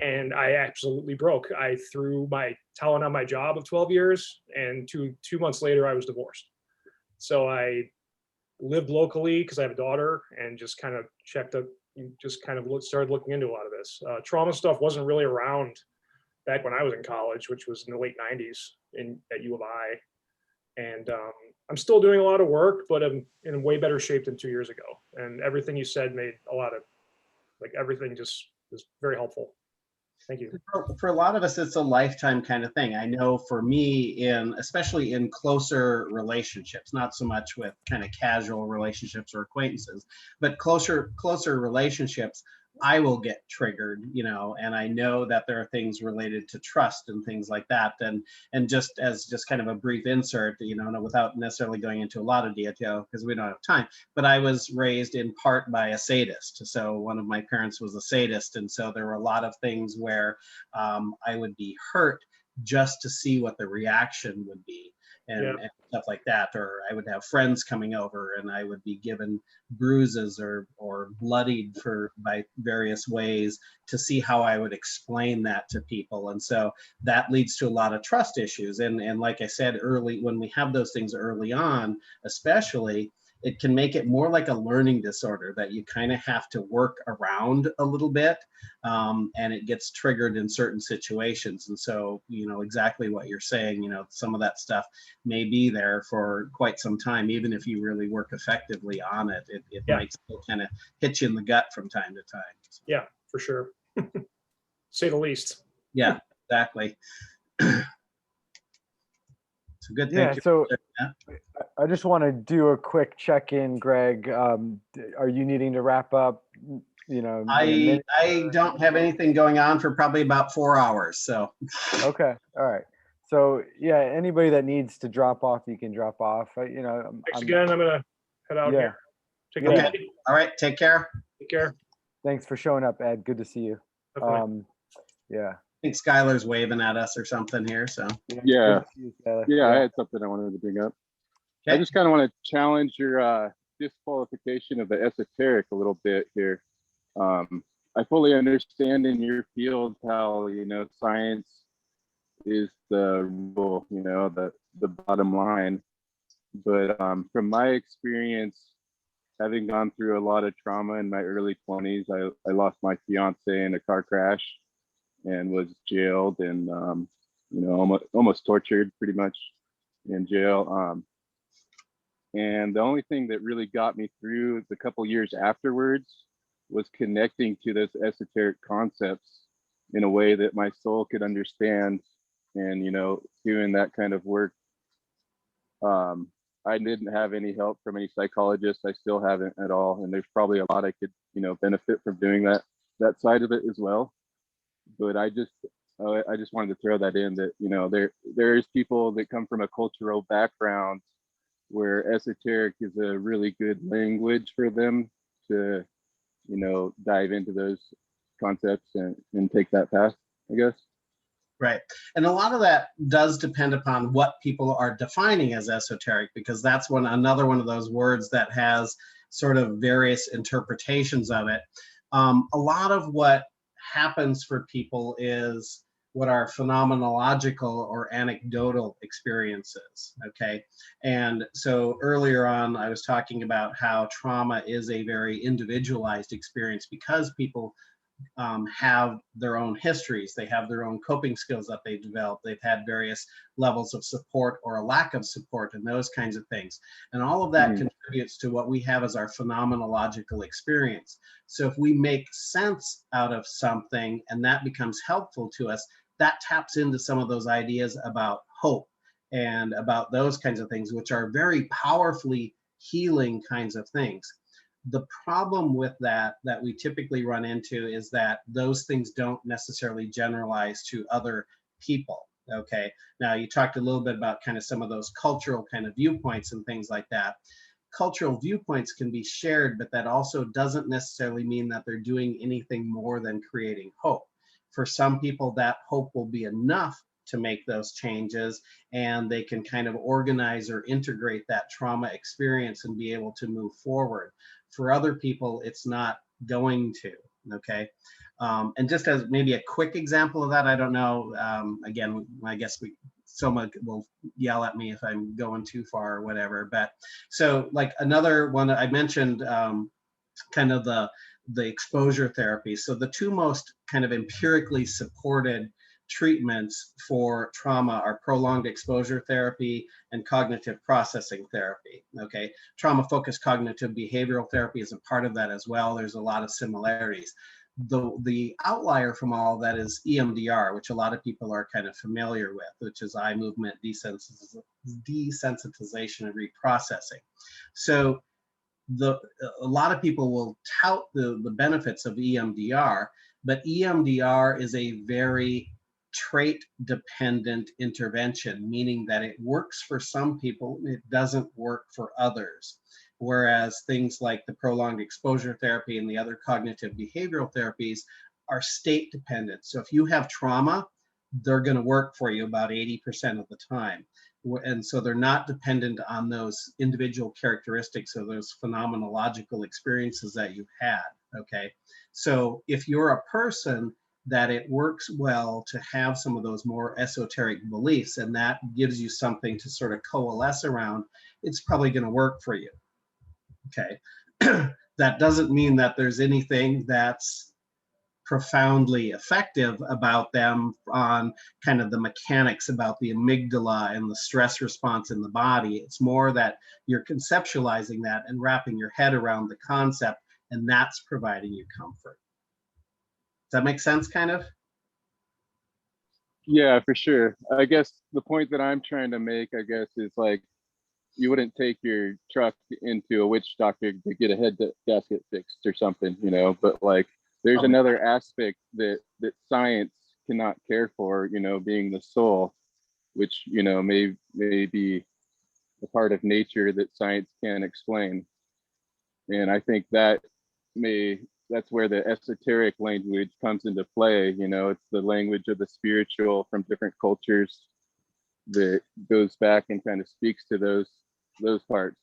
S4: And I absolutely broke. I threw my talent on my job of 12 years, and two months later, I was divorced. So I lived locally because I have a daughter, and just kind of started looking into a lot of this. Trauma stuff wasn't really around back when I was in college, which was in the late 90s at U of I. And I'm still doing a lot of work, but I'm in way better shape than 2 years ago. And everything you said made a lot of, everything just was very helpful. Thank you.
S2: For a lot of us, it's a lifetime kind of thing. I know for me, especially in closer relationships, not so much with kind of casual relationships or acquaintances, but closer relationships, I will get triggered, and I know that there are things related to trust and things like that. And just kind of a brief insert, without necessarily going into a lot of detail because we don't have time, but I was raised in part by a sadist. So one of my parents was a sadist. And so there were a lot of things where I would be hurt just to see what the reaction would be. And stuff like that. Or I would have friends coming over and I would be given bruises or bloodied by various ways to see how I would explain that to people. And so that leads to a lot of trust issues. And like I said, when we have those things early on, especially, it can make it more like a learning disorder that you kind of have to work around a little bit, and it gets triggered in certain situations. And so, exactly what you're saying, some of that stuff may be there for quite some time, even if you really work effectively on it. It might still kind of hit you in the gut from time to time. So.
S4: Yeah, for sure. Say the least.
S2: Yeah, exactly. So good.
S3: Yeah, so I just want to do a quick check-in, Greg. Are you needing to wrap up?
S2: I don't have anything going on for probably about 4 hours. So.
S3: Okay. All right. So yeah, anybody that needs to drop off, you can drop off.
S4: Thanks again. I'm gonna head out here.
S2: Okay. All right. Take care.
S4: Take care.
S3: Thanks for showing up, Ed. Good to see you. Yeah.
S2: I think Skylar's waving at us or something here. So
S1: yeah, I had something I wanted to bring up. Okay. I just kind of want to challenge your disqualification of the esoteric a little bit here. I fully understand in your field how science the rule, the bottom line. But from my experience, having gone through a lot of trauma in my early 20s, I lost my fiance in a car crash and was jailed and almost tortured pretty much in jail. And the only thing that really got me through the couple years afterwards was connecting to those esoteric concepts in a way that my soul could understand. And doing that kind of work, I didn't have any help from any psychologists. I still haven't at all, and there's probably a lot I could benefit from doing that side of it as well. But I just wanted to throw that in, that there's people that come from a cultural background where esoteric is a really good language for them to dive into those concepts and take that path, I guess.
S2: Right. And a lot of that does depend upon what people are defining as esoteric, because that's another one of those words that has sort of various interpretations of it. A lot of what happens for people is what are phenomenological or anecdotal experiences, okay? And so earlier on, I was talking about how trauma is a very individualized experience because people have their own histories, they have their own coping skills that they develop, they've had various levels of support or a lack of support and those kinds of things. And all of that contributes to what we have as our phenomenological experience. So if we make sense out of something and that becomes helpful to us, that taps into some of those ideas about hope and about those kinds of things, which are very powerfully healing kinds of things. The problem with that we typically run into is that those things don't necessarily generalize to other people, okay? Now, you talked a little bit about kind of some of those cultural kind of viewpoints and things like that. Cultural viewpoints can be shared, but that also doesn't necessarily mean that they're doing anything more than creating hope. For some people, that hope will be enough to make those changes, and they can kind of organize or integrate that trauma experience and be able to move forward. For other people, it's not going to, okay? And just as maybe a quick example of that, I don't know, again, I guess someone will yell at me if I'm going too far or whatever, but so like another one I mentioned, kind of the exposure therapy. So the two most kind of empirically supported treatments for trauma are prolonged exposure therapy and cognitive processing therapy, okay? Trauma-focused cognitive behavioral therapy is a part of that as well. There's a lot of similarities. The outlier from all of that is EMDR, which a lot of people are kind of familiar with, which is eye movement desensitization and reprocessing. So a lot of people will tout the benefits of EMDR, but EMDR is a very trait-dependent intervention, meaning that it works for some people, it doesn't work for others. Whereas things like the prolonged exposure therapy and the other cognitive behavioral therapies are state-dependent. So if you have trauma, they're going to work for you about 80% of the time. And so they're not dependent on those individual characteristics or those phenomenological experiences that you had, okay? So if you're a person that it works well to have some of those more esoteric beliefs and that gives you something to sort of coalesce around, it's probably going to work for you, okay? That doesn't mean that there's anything that's profoundly effective about them on kind of the mechanics about the amygdala and the stress response in the body. It's more that you're conceptualizing that and wrapping your head around the concept, and that's providing you comfort. Does that make sense, kind of?
S1: Yeah, for sure. I guess the point that I'm trying to make, I guess, is like, you wouldn't take your truck into a witch doctor to get a head gasket fixed or something, but like, there's another aspect that science cannot care for, being the soul, which, may be a part of nature that science can't explain. And I think that's where the esoteric language comes into play. It's the language of the spiritual from different cultures that goes back and kind of speaks to those parts.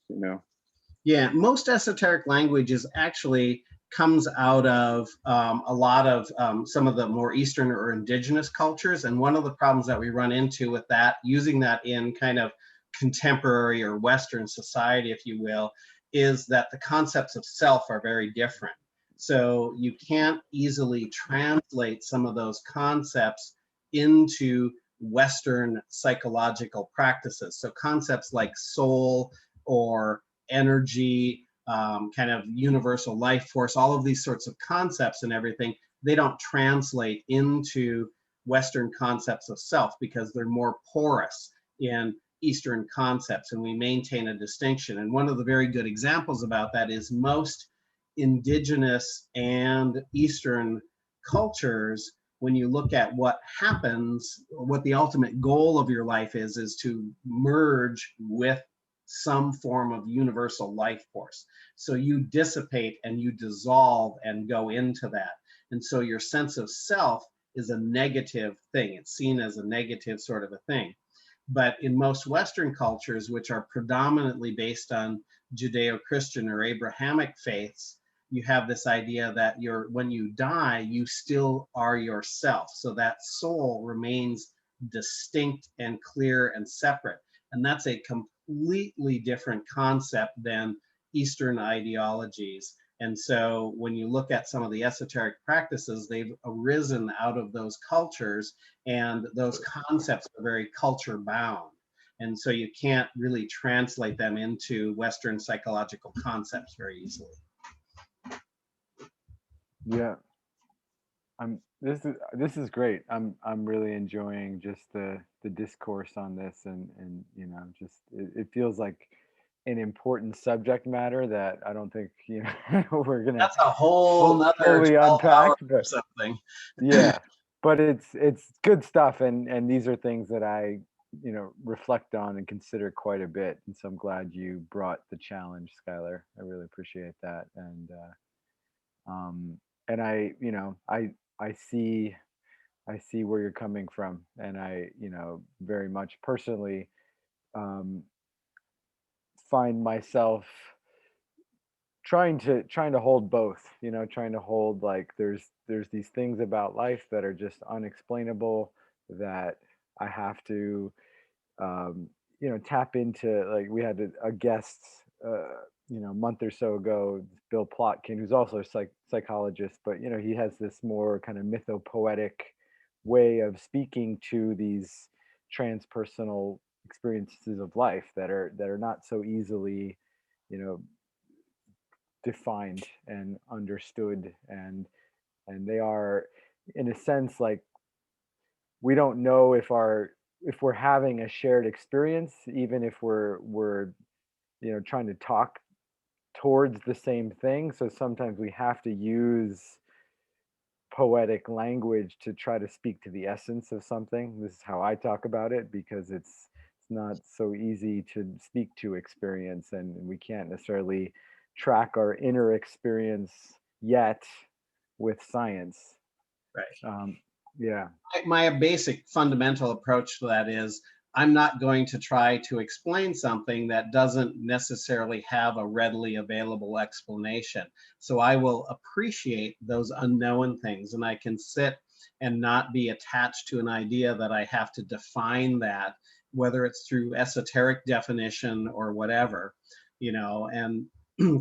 S2: Yeah, most esoteric language is actually comes out of a lot of some of the more Eastern or indigenous cultures. And one of the problems that we run into with that, using that in kind of contemporary or Western society, if you will, is that the concepts of self are very different. So you can't easily translate some of those concepts into Western psychological practices. So concepts like soul or energy, kind of universal life force, all of these sorts of concepts and everything, they don't translate into Western concepts of self because they're more porous in Eastern concepts, and we maintain a distinction. And one of the very good examples about that is most indigenous and Eastern cultures, when you look at what happens, what the ultimate goal of your life is to merge with some form of universal life force. So you dissipate and you dissolve and go into that. And so your sense of self is a negative thing. It's seen as a negative sort of a thing. But in most Western cultures, which are predominantly based on Judeo-Christian or Abrahamic faiths, you have this idea that when you die, you still are yourself. So that soul remains distinct and clear and separate. And that's a completely different concept than Eastern ideologies. And so when you look at some of the esoteric practices, they've arisen out of those cultures, and those concepts are very culture bound. And so you can't really translate them into Western psychological concepts very easily.
S3: Yeah. This is great. I'm really enjoying just the discourse on this, and you know, just it feels like an important subject matter that I don't think, you know, we're gonna
S2: That's a whole nother
S3: fully
S2: 12
S3: unpack,
S2: hours or
S3: but
S2: something.
S3: yeah, but it's good stuff, and these are things that I, you know, reflect on and consider quite a bit, and so I'm glad you brought the challenge, Skylar. I really appreciate that, and I, you know, I see where you're coming from, and I, you know, very much personally um, find myself trying to hold both, you know, trying to hold, like, there's these things about life that are just unexplainable, that I have to you know, tap into. Like, we had a guest you know, a month or so ago, Bill Plotkin, who's also a psychologist, but you know, he has this more kind of mythopoetic way of speaking to these transpersonal experiences of life that are not so easily, you know, defined and understood, and they are, in a sense, like, we don't know if we're having a shared experience, even if we're you know, trying to talk towards the same thing. So sometimes we have to use poetic language to try to speak to the essence of something. This is how I talk about it, because it's not so easy to speak to experience, and we can't necessarily track our inner experience yet with science.
S2: Right.
S3: Yeah.
S2: My basic fundamental approach to that is, I'm not going to try to explain something that doesn't necessarily have a readily available explanation. So I will appreciate those unknown things, and I can sit and not be attached to an idea that I have to define that, whether it's through esoteric definition or whatever, you know. And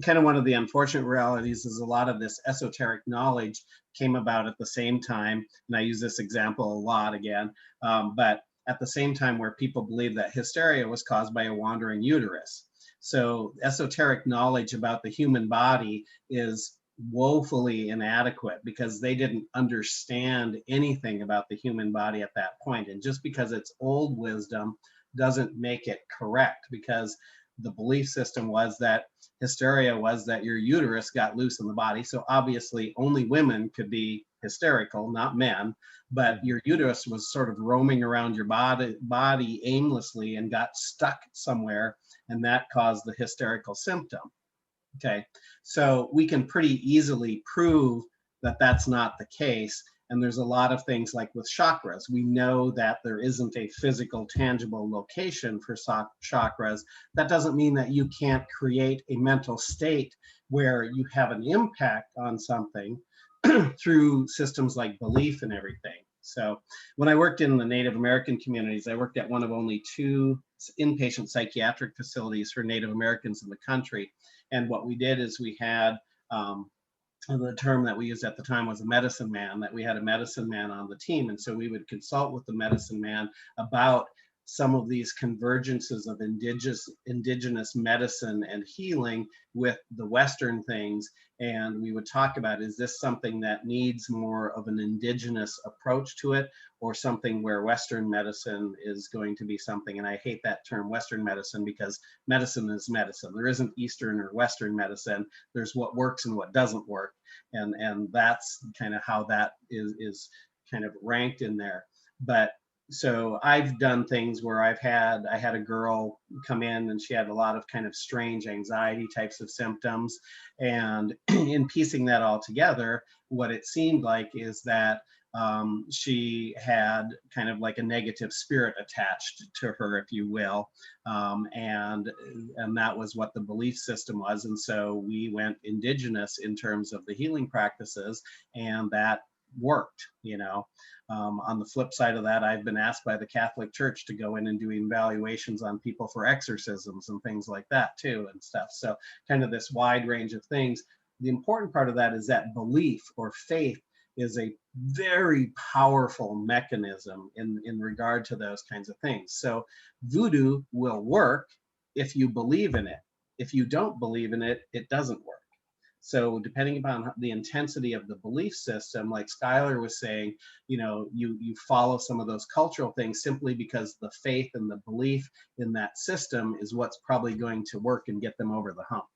S2: kind of one of the unfortunate realities is a lot of this esoteric knowledge came about at the same time, and I use this example a lot again, but at the same time where people believe that hysteria was caused by a wandering uterus. So esoteric knowledge about the human body is woefully inadequate because they didn't understand anything about the human body at that point. And just because it's old wisdom doesn't make it correct, because the belief system was that hysteria was that your uterus got loose in the body. So obviously only women could be hysterical, not men, but your uterus was sort of roaming around your body aimlessly and got stuck somewhere, and that caused the hysterical symptom. Okay, so we can pretty easily prove that that's not the case. And there's a lot of things like with chakras. We know that there isn't a physical, tangible location for chakras. That doesn't mean that you can't create a mental state where you have an impact on something through systems like belief and everything. So when I worked in the Native American communities, I worked at one of only 2 inpatient psychiatric facilities for Native Americans in the country. And what we did is we had, the term that we used at the time was a medicine man, that we had a medicine man on the team. And so we would consult with the medicine man about some of these convergences of indigenous medicine and healing with the Western things. And we would talk about, is this something that needs more of an indigenous approach to it, or something where Western medicine is going to be something, and I hate that term Western medicine, because medicine is medicine. There isn't Eastern or Western medicine. There's what works and what doesn't work. And that's kind of how that is kind of ranked in there. But so I've done things where I had a girl come in and she had a lot of kind of strange anxiety types of symptoms. And in piecing that all together, what it seemed like is that she had kind of like a negative spirit attached to her, if you will. And that was what the belief system was. And so we went indigenous in terms of the healing practices, and that worked, you know. On the flip side of that, I've been asked by the Catholic Church to go in and do evaluations on people for exorcisms and things like that too, and stuff. So kind of this wide range of things. The important part of that is that belief or faith is a very powerful mechanism in regard to those kinds of things. So voodoo will work if you believe in it. If you don't believe in it, it doesn't work. So depending upon the intensity of the belief system, like Skylar was saying, you know, you follow some of those cultural things simply because the faith and the belief in that system is what's probably going to work and get them over the hump.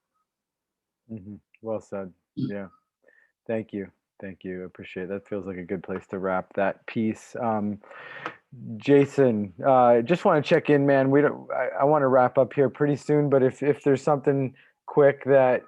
S3: Mm-hmm. Well said. Yeah. Thank you. Thank you. Appreciate it. That feels like a good place to wrap that piece. Jason, just want to check in, man. I want to wrap up here pretty soon, but if there's something quick that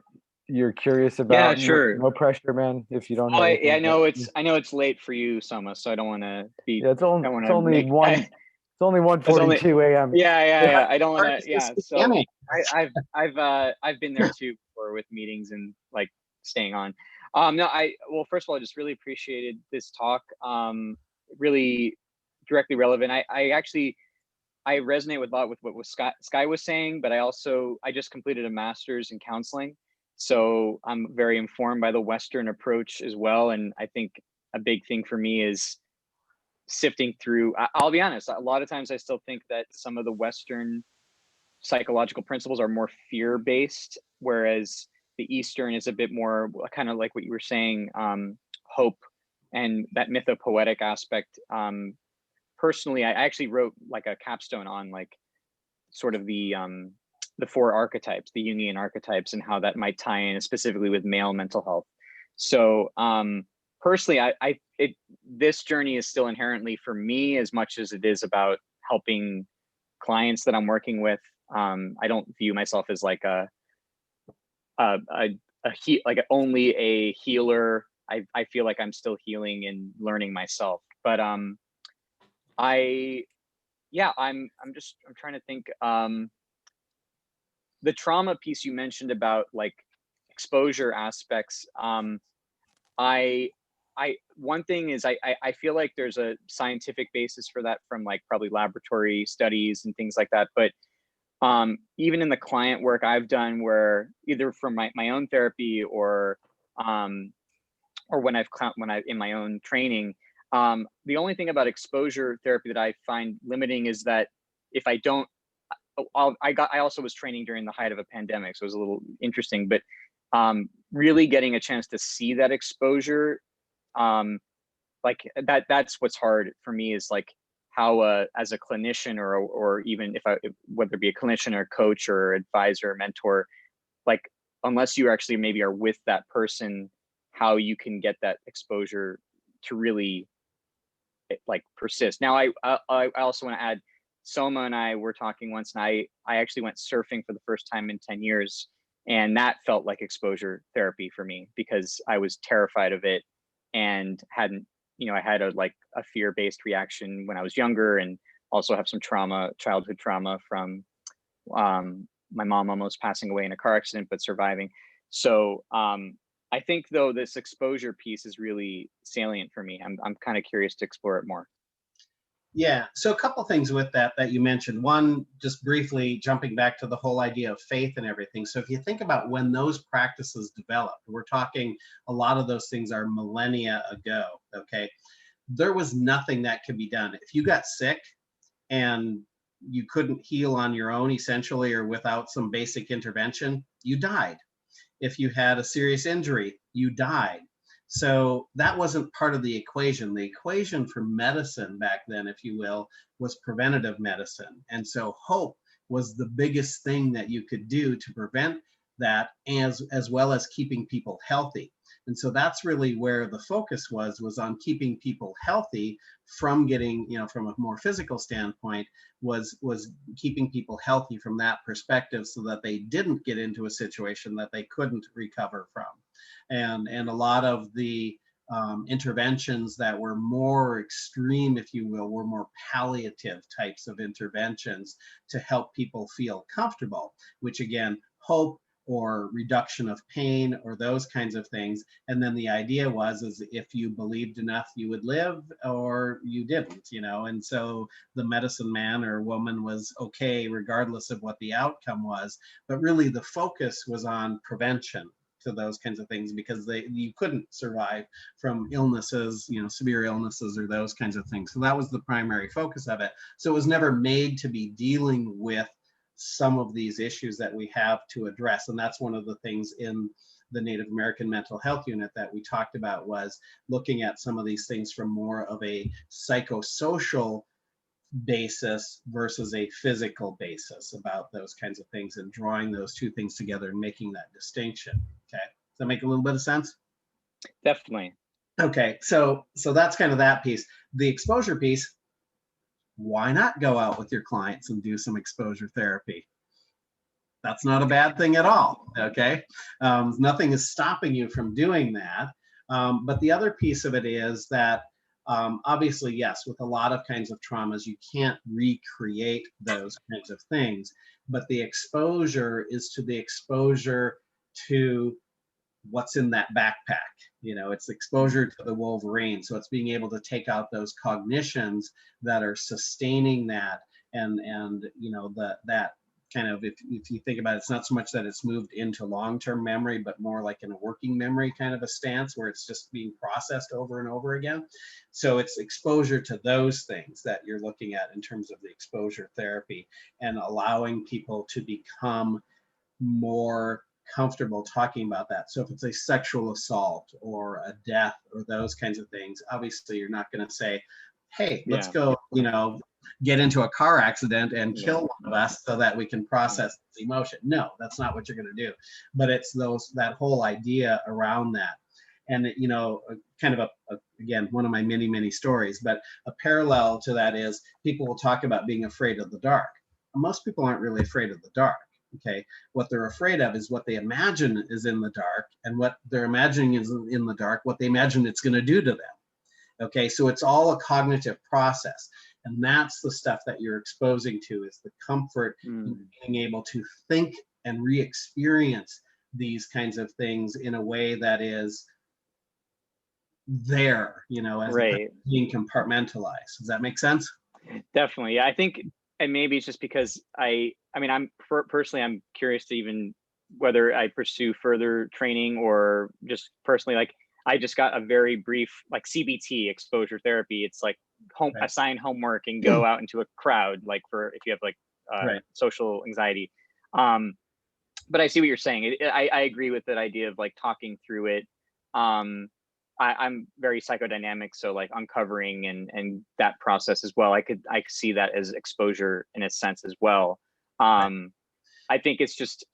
S3: you're curious about,
S5: Yeah, sure.
S3: no pressure, man. If you don't have
S5: I know it's late for you, Soma, so I don't want to be.
S3: Yeah, it's only 1:42 a.m.
S5: Yeah. I don't want to. Yeah. So I've been there too before with meetings and like staying on. No, well, first of all, I just really appreciated this talk. Really directly relevant. I resonate with a lot with what Sky was saying, but I just completed a master's in counseling. So I'm very informed by the Western approach as well. And I think a big thing for me is sifting through, I'll be honest, a lot of times I still think that some of the Western psychological principles are more fear-based, whereas the Eastern is a bit more kind of like what you were saying, hope and that mythopoetic aspect. Personally, I actually wrote like a capstone on like sort of the 4 archetypes, the Jungian archetypes, and how that might tie in specifically with male mental health. So personally, this journey is still inherently for me as much as it is about helping clients that I'm working with. I don't view myself as like only a healer. I feel like I'm still healing and learning myself. But I'm trying to think. The trauma piece you mentioned about like exposure aspects. One thing is I feel like there's a scientific basis for that from like probably laboratory studies and things like that. But even in the client work I've done, where either from my own therapy or when I in my own training, the only thing about exposure therapy that I find limiting is that if I don't, I also was training during the height of a pandemic, so it was a little interesting, but really getting a chance to see that exposure, like that's what's hard for me, is like how as a clinician or even whether it be a clinician or coach or advisor or mentor, like unless you actually maybe are with that person, how you can get that exposure to really like persist. Now I also want to add, Soma and I were talking once, and I actually went surfing for the first time in 10 years. And that felt like exposure therapy for me, because I was terrified of it and hadn't, I had a fear-based reaction when I was younger, and also have some childhood trauma from my mom almost passing away in a car accident, but surviving. So I think though this exposure piece is really salient for me. I'm kind of curious to explore it more.
S2: Yeah, so a couple things with that you mentioned. One, just briefly jumping back to the whole idea of faith and everything. So if you think about when those practices developed, we're talking a lot of those things are millennia ago, okay? There was nothing that could be done. If you got sick and you couldn't heal on your own, essentially, or without some basic intervention, you died. If you had a serious injury, you died. So that wasn't part of the equation. The equation for medicine back then, if you will, was preventative medicine. And so hope was the biggest thing that you could do to prevent that, as well as keeping people healthy. And so that's really where the focus was on keeping people healthy from getting, from a more physical standpoint, was keeping people healthy from that perspective so that they didn't get into a situation that they couldn't recover from. And a lot of the interventions that were more extreme, if you will, were more palliative types of interventions to help people feel comfortable, which again, hope or reduction of pain or those kinds of things. And then the idea is if you believed enough, you would live or you didn't, and so the medicine man or woman was okay regardless of what the outcome was. But really the focus was on prevention to those kinds of things, because you couldn't survive from illnesses, severe illnesses or those kinds of things. So that was the primary focus of it. So it was never made to be dealing with some of these issues that we have to address. And that's one of the things in the Native American Mental Health Unit that we talked about, was looking at some of these things from more of a psychosocial basis versus a physical basis about those kinds of things, and drawing those two things together and making that distinction. Okay, does that make a little bit of sense?
S5: Definitely.
S2: Okay, so that's kind of that piece. The exposure piece, why not go out with your clients and do some exposure therapy? That's not a bad thing at all, okay? Nothing is stopping you from doing that. But the other piece of it is that obviously, yes, with a lot of kinds of traumas, you can't recreate those kinds of things. But the exposure is to the exposure to what's in that backpack. It's exposure to the Wolverine. So it's being able to take out those cognitions that are sustaining that, and that kind of, if you think about it, it's not so much that it's moved into long-term memory, but more like in a working memory kind of a stance where it's just being processed over and over again. So it's exposure to those things that you're looking at in terms of the exposure therapy, and allowing people to become more comfortable talking about that. So if it's a sexual assault or a death or those kinds of things, obviously you're not going to say, hey, let's go, get into a car accident and kill one of us so that we can process this emotion. No, that's not what you're going to do. But it's that whole idea around that. And, kind of again, one of my many, many stories, but a parallel to that is people will talk about being afraid of the dark. Most people aren't really afraid of the dark. Okay, what they're afraid of is what they imagine is in the dark, and what they're imagining is in the dark, what they imagine it's going to do to them. Okay, so it's all a cognitive process. And that's the stuff that you're exposing to, is the comfort in being able to think and re-experience these kinds of things in a way that is there, as
S5: right,
S2: being compartmentalized. Does that make sense?
S5: Definitely. Yeah, I think, and maybe it's just because I'm personally, I'm curious to even whether I pursue further training, or just personally, like I just got a very brief like CBT, exposure therapy. It's like assign homework and go out into a crowd, like for if you have like social anxiety. But I see what you're saying. I agree with that idea of like talking through it. I'm very psychodynamic, so like uncovering and that process as well. I could see that as exposure in a sense as well. I think it's just,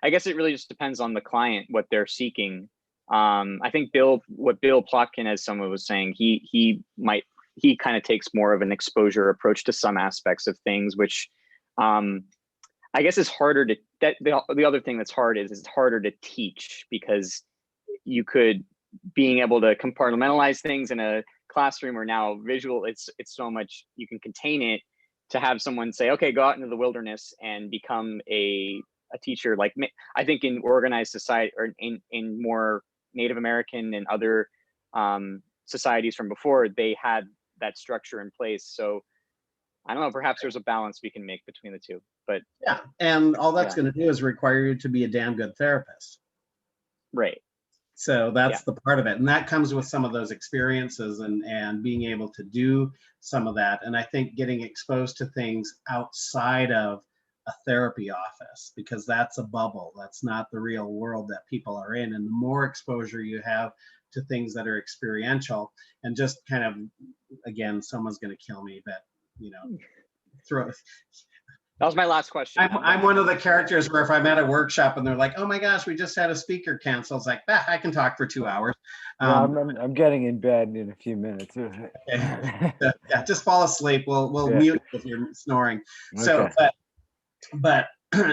S5: I guess it really just depends on the client, what they're seeking. I think what Bill Plotkin, as someone was saying, he kind of takes more of an exposure approach to some aspects of things, which I guess is harder to, the other thing that's hard is it's harder to teach, because being able to compartmentalize things in a classroom or now visual, it's so much, you can contain it, to have someone say, okay, go out into the wilderness and become a a teacher. Like I think in organized society, or in more Native American and other societies from before, they had that structure in place. So I don't know, perhaps there's a balance we can make between the two, but
S2: Yeah, and all that's
S5: Yeah.
S2: going to do is require you to be a damn good therapist.
S5: right.
S2: So that's the part of it. And that comes with some of those experiences and being able to do some of that. And I think getting exposed to things outside of a therapy office, because that's a bubble. That's not the real world that people are in. And the more exposure you have to things that are experiential, and just kind of, again, someone's going to kill me, but, you know, throw.
S5: That was my last question.
S2: I'm one of the characters where if I'm at a workshop and they're like, "Oh my gosh, we just had a speaker cancel," it's like, I can talk for 2 hours.
S3: No, I'm getting in bed in a few minutes.
S2: Yeah, just fall asleep. We'll
S3: Yeah.
S2: mute if you're snoring. So,
S3: Okay.
S2: but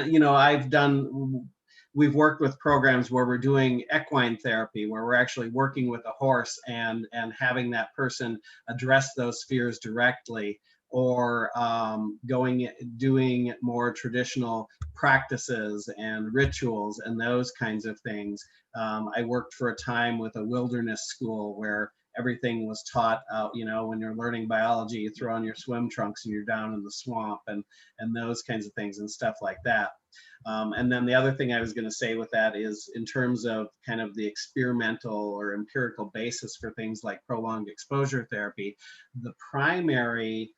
S2: you know, we've worked with programs where we're doing equine therapy, where we're actually working with a horse and having that person address those fears directly, or doing more traditional practices and rituals and those kinds of things. I worked for a time with a wilderness school where everything was taught out, you know, when you're learning biology, you throw on your swim trunks and you're down in the swamp, and those kinds of things and stuff like that. And then the other thing I was going to say with that is, in terms of kind of the experimental or empirical basis for things like prolonged exposure therapy, the primary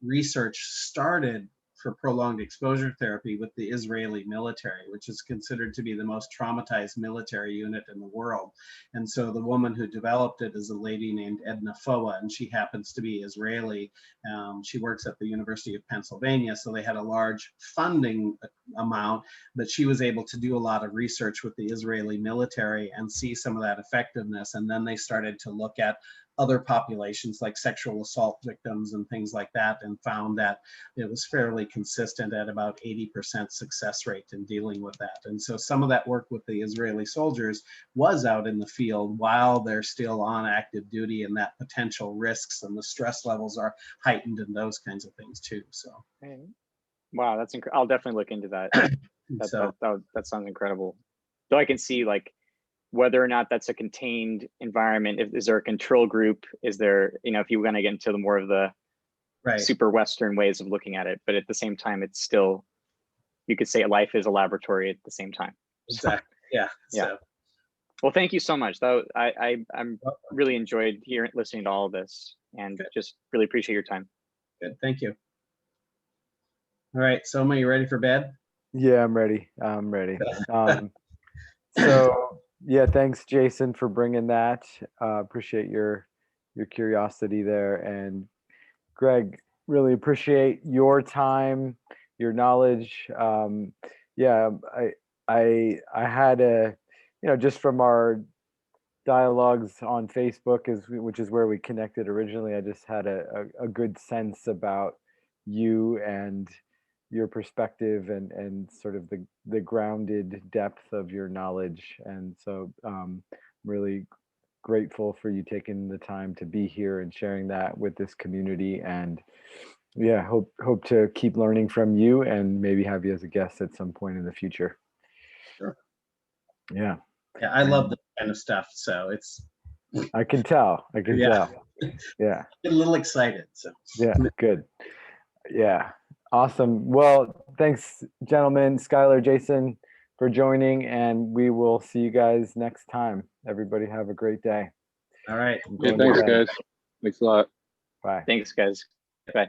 S2: research started for prolonged exposure therapy with the Israeli military, which is considered to be the most traumatized military unit in the world. And so the woman who developed it is a lady named Edna Foa, and she happens to be Israeli. She works at the University of Pennsylvania, so they had a large funding amount, but she was able to do a lot of research with the Israeli military and see some of that effectiveness. And then they started to look at other populations like sexual assault victims and things like that, and found that it was fairly consistent at about 80% success rate in dealing with that. And so some of that work with the Israeli soldiers was out in the field while they're still on active duty, and that potential risks and the stress levels are heightened and those kinds of things too. So
S5: wow, that's I'll definitely look into that. That sounds incredible. Though I can see like whether or not that's a contained environment. Is there a control group? Is there, you know, if you want to get into the more of the super Western ways of looking at it, but at the same time, it's still, you could say life is a laboratory at the same time.
S2: Exactly. Yeah.
S5: Yeah. Well, thank you so much. Though I'm really enjoyed listening to all of this, and just really appreciate your time.
S2: Good. Thank you. All right. Soma, you ready for bed?
S3: Yeah, I'm ready. I'm ready. So yeah, thanks, Jason, for bringing that. Appreciate your curiosity there, and Greg, really appreciate your time, your knowledge. Yeah, I had a, you know, just from our dialogues on Facebook, which is where we connected originally, I just had a good sense about you and your perspective and sort of the grounded depth of your knowledge. And so really grateful for you taking the time to be here and sharing that with this community. And yeah, hope to keep learning from you and maybe have you as a guest at some point in the future.
S2: Sure.
S3: Yeah.
S2: Yeah, I love this kind of stuff. So it's,
S3: I can tell. I can tell. Yeah.
S2: Get a little excited. So
S3: yeah, good. Yeah. Awesome. Well, thanks, gentlemen, Skylar, Jason, for joining, and we will see you guys next time. Everybody have a great day.
S2: All right.
S1: Yeah, thanks, guys. Thanks a lot.
S3: Bye.
S5: Thanks, guys.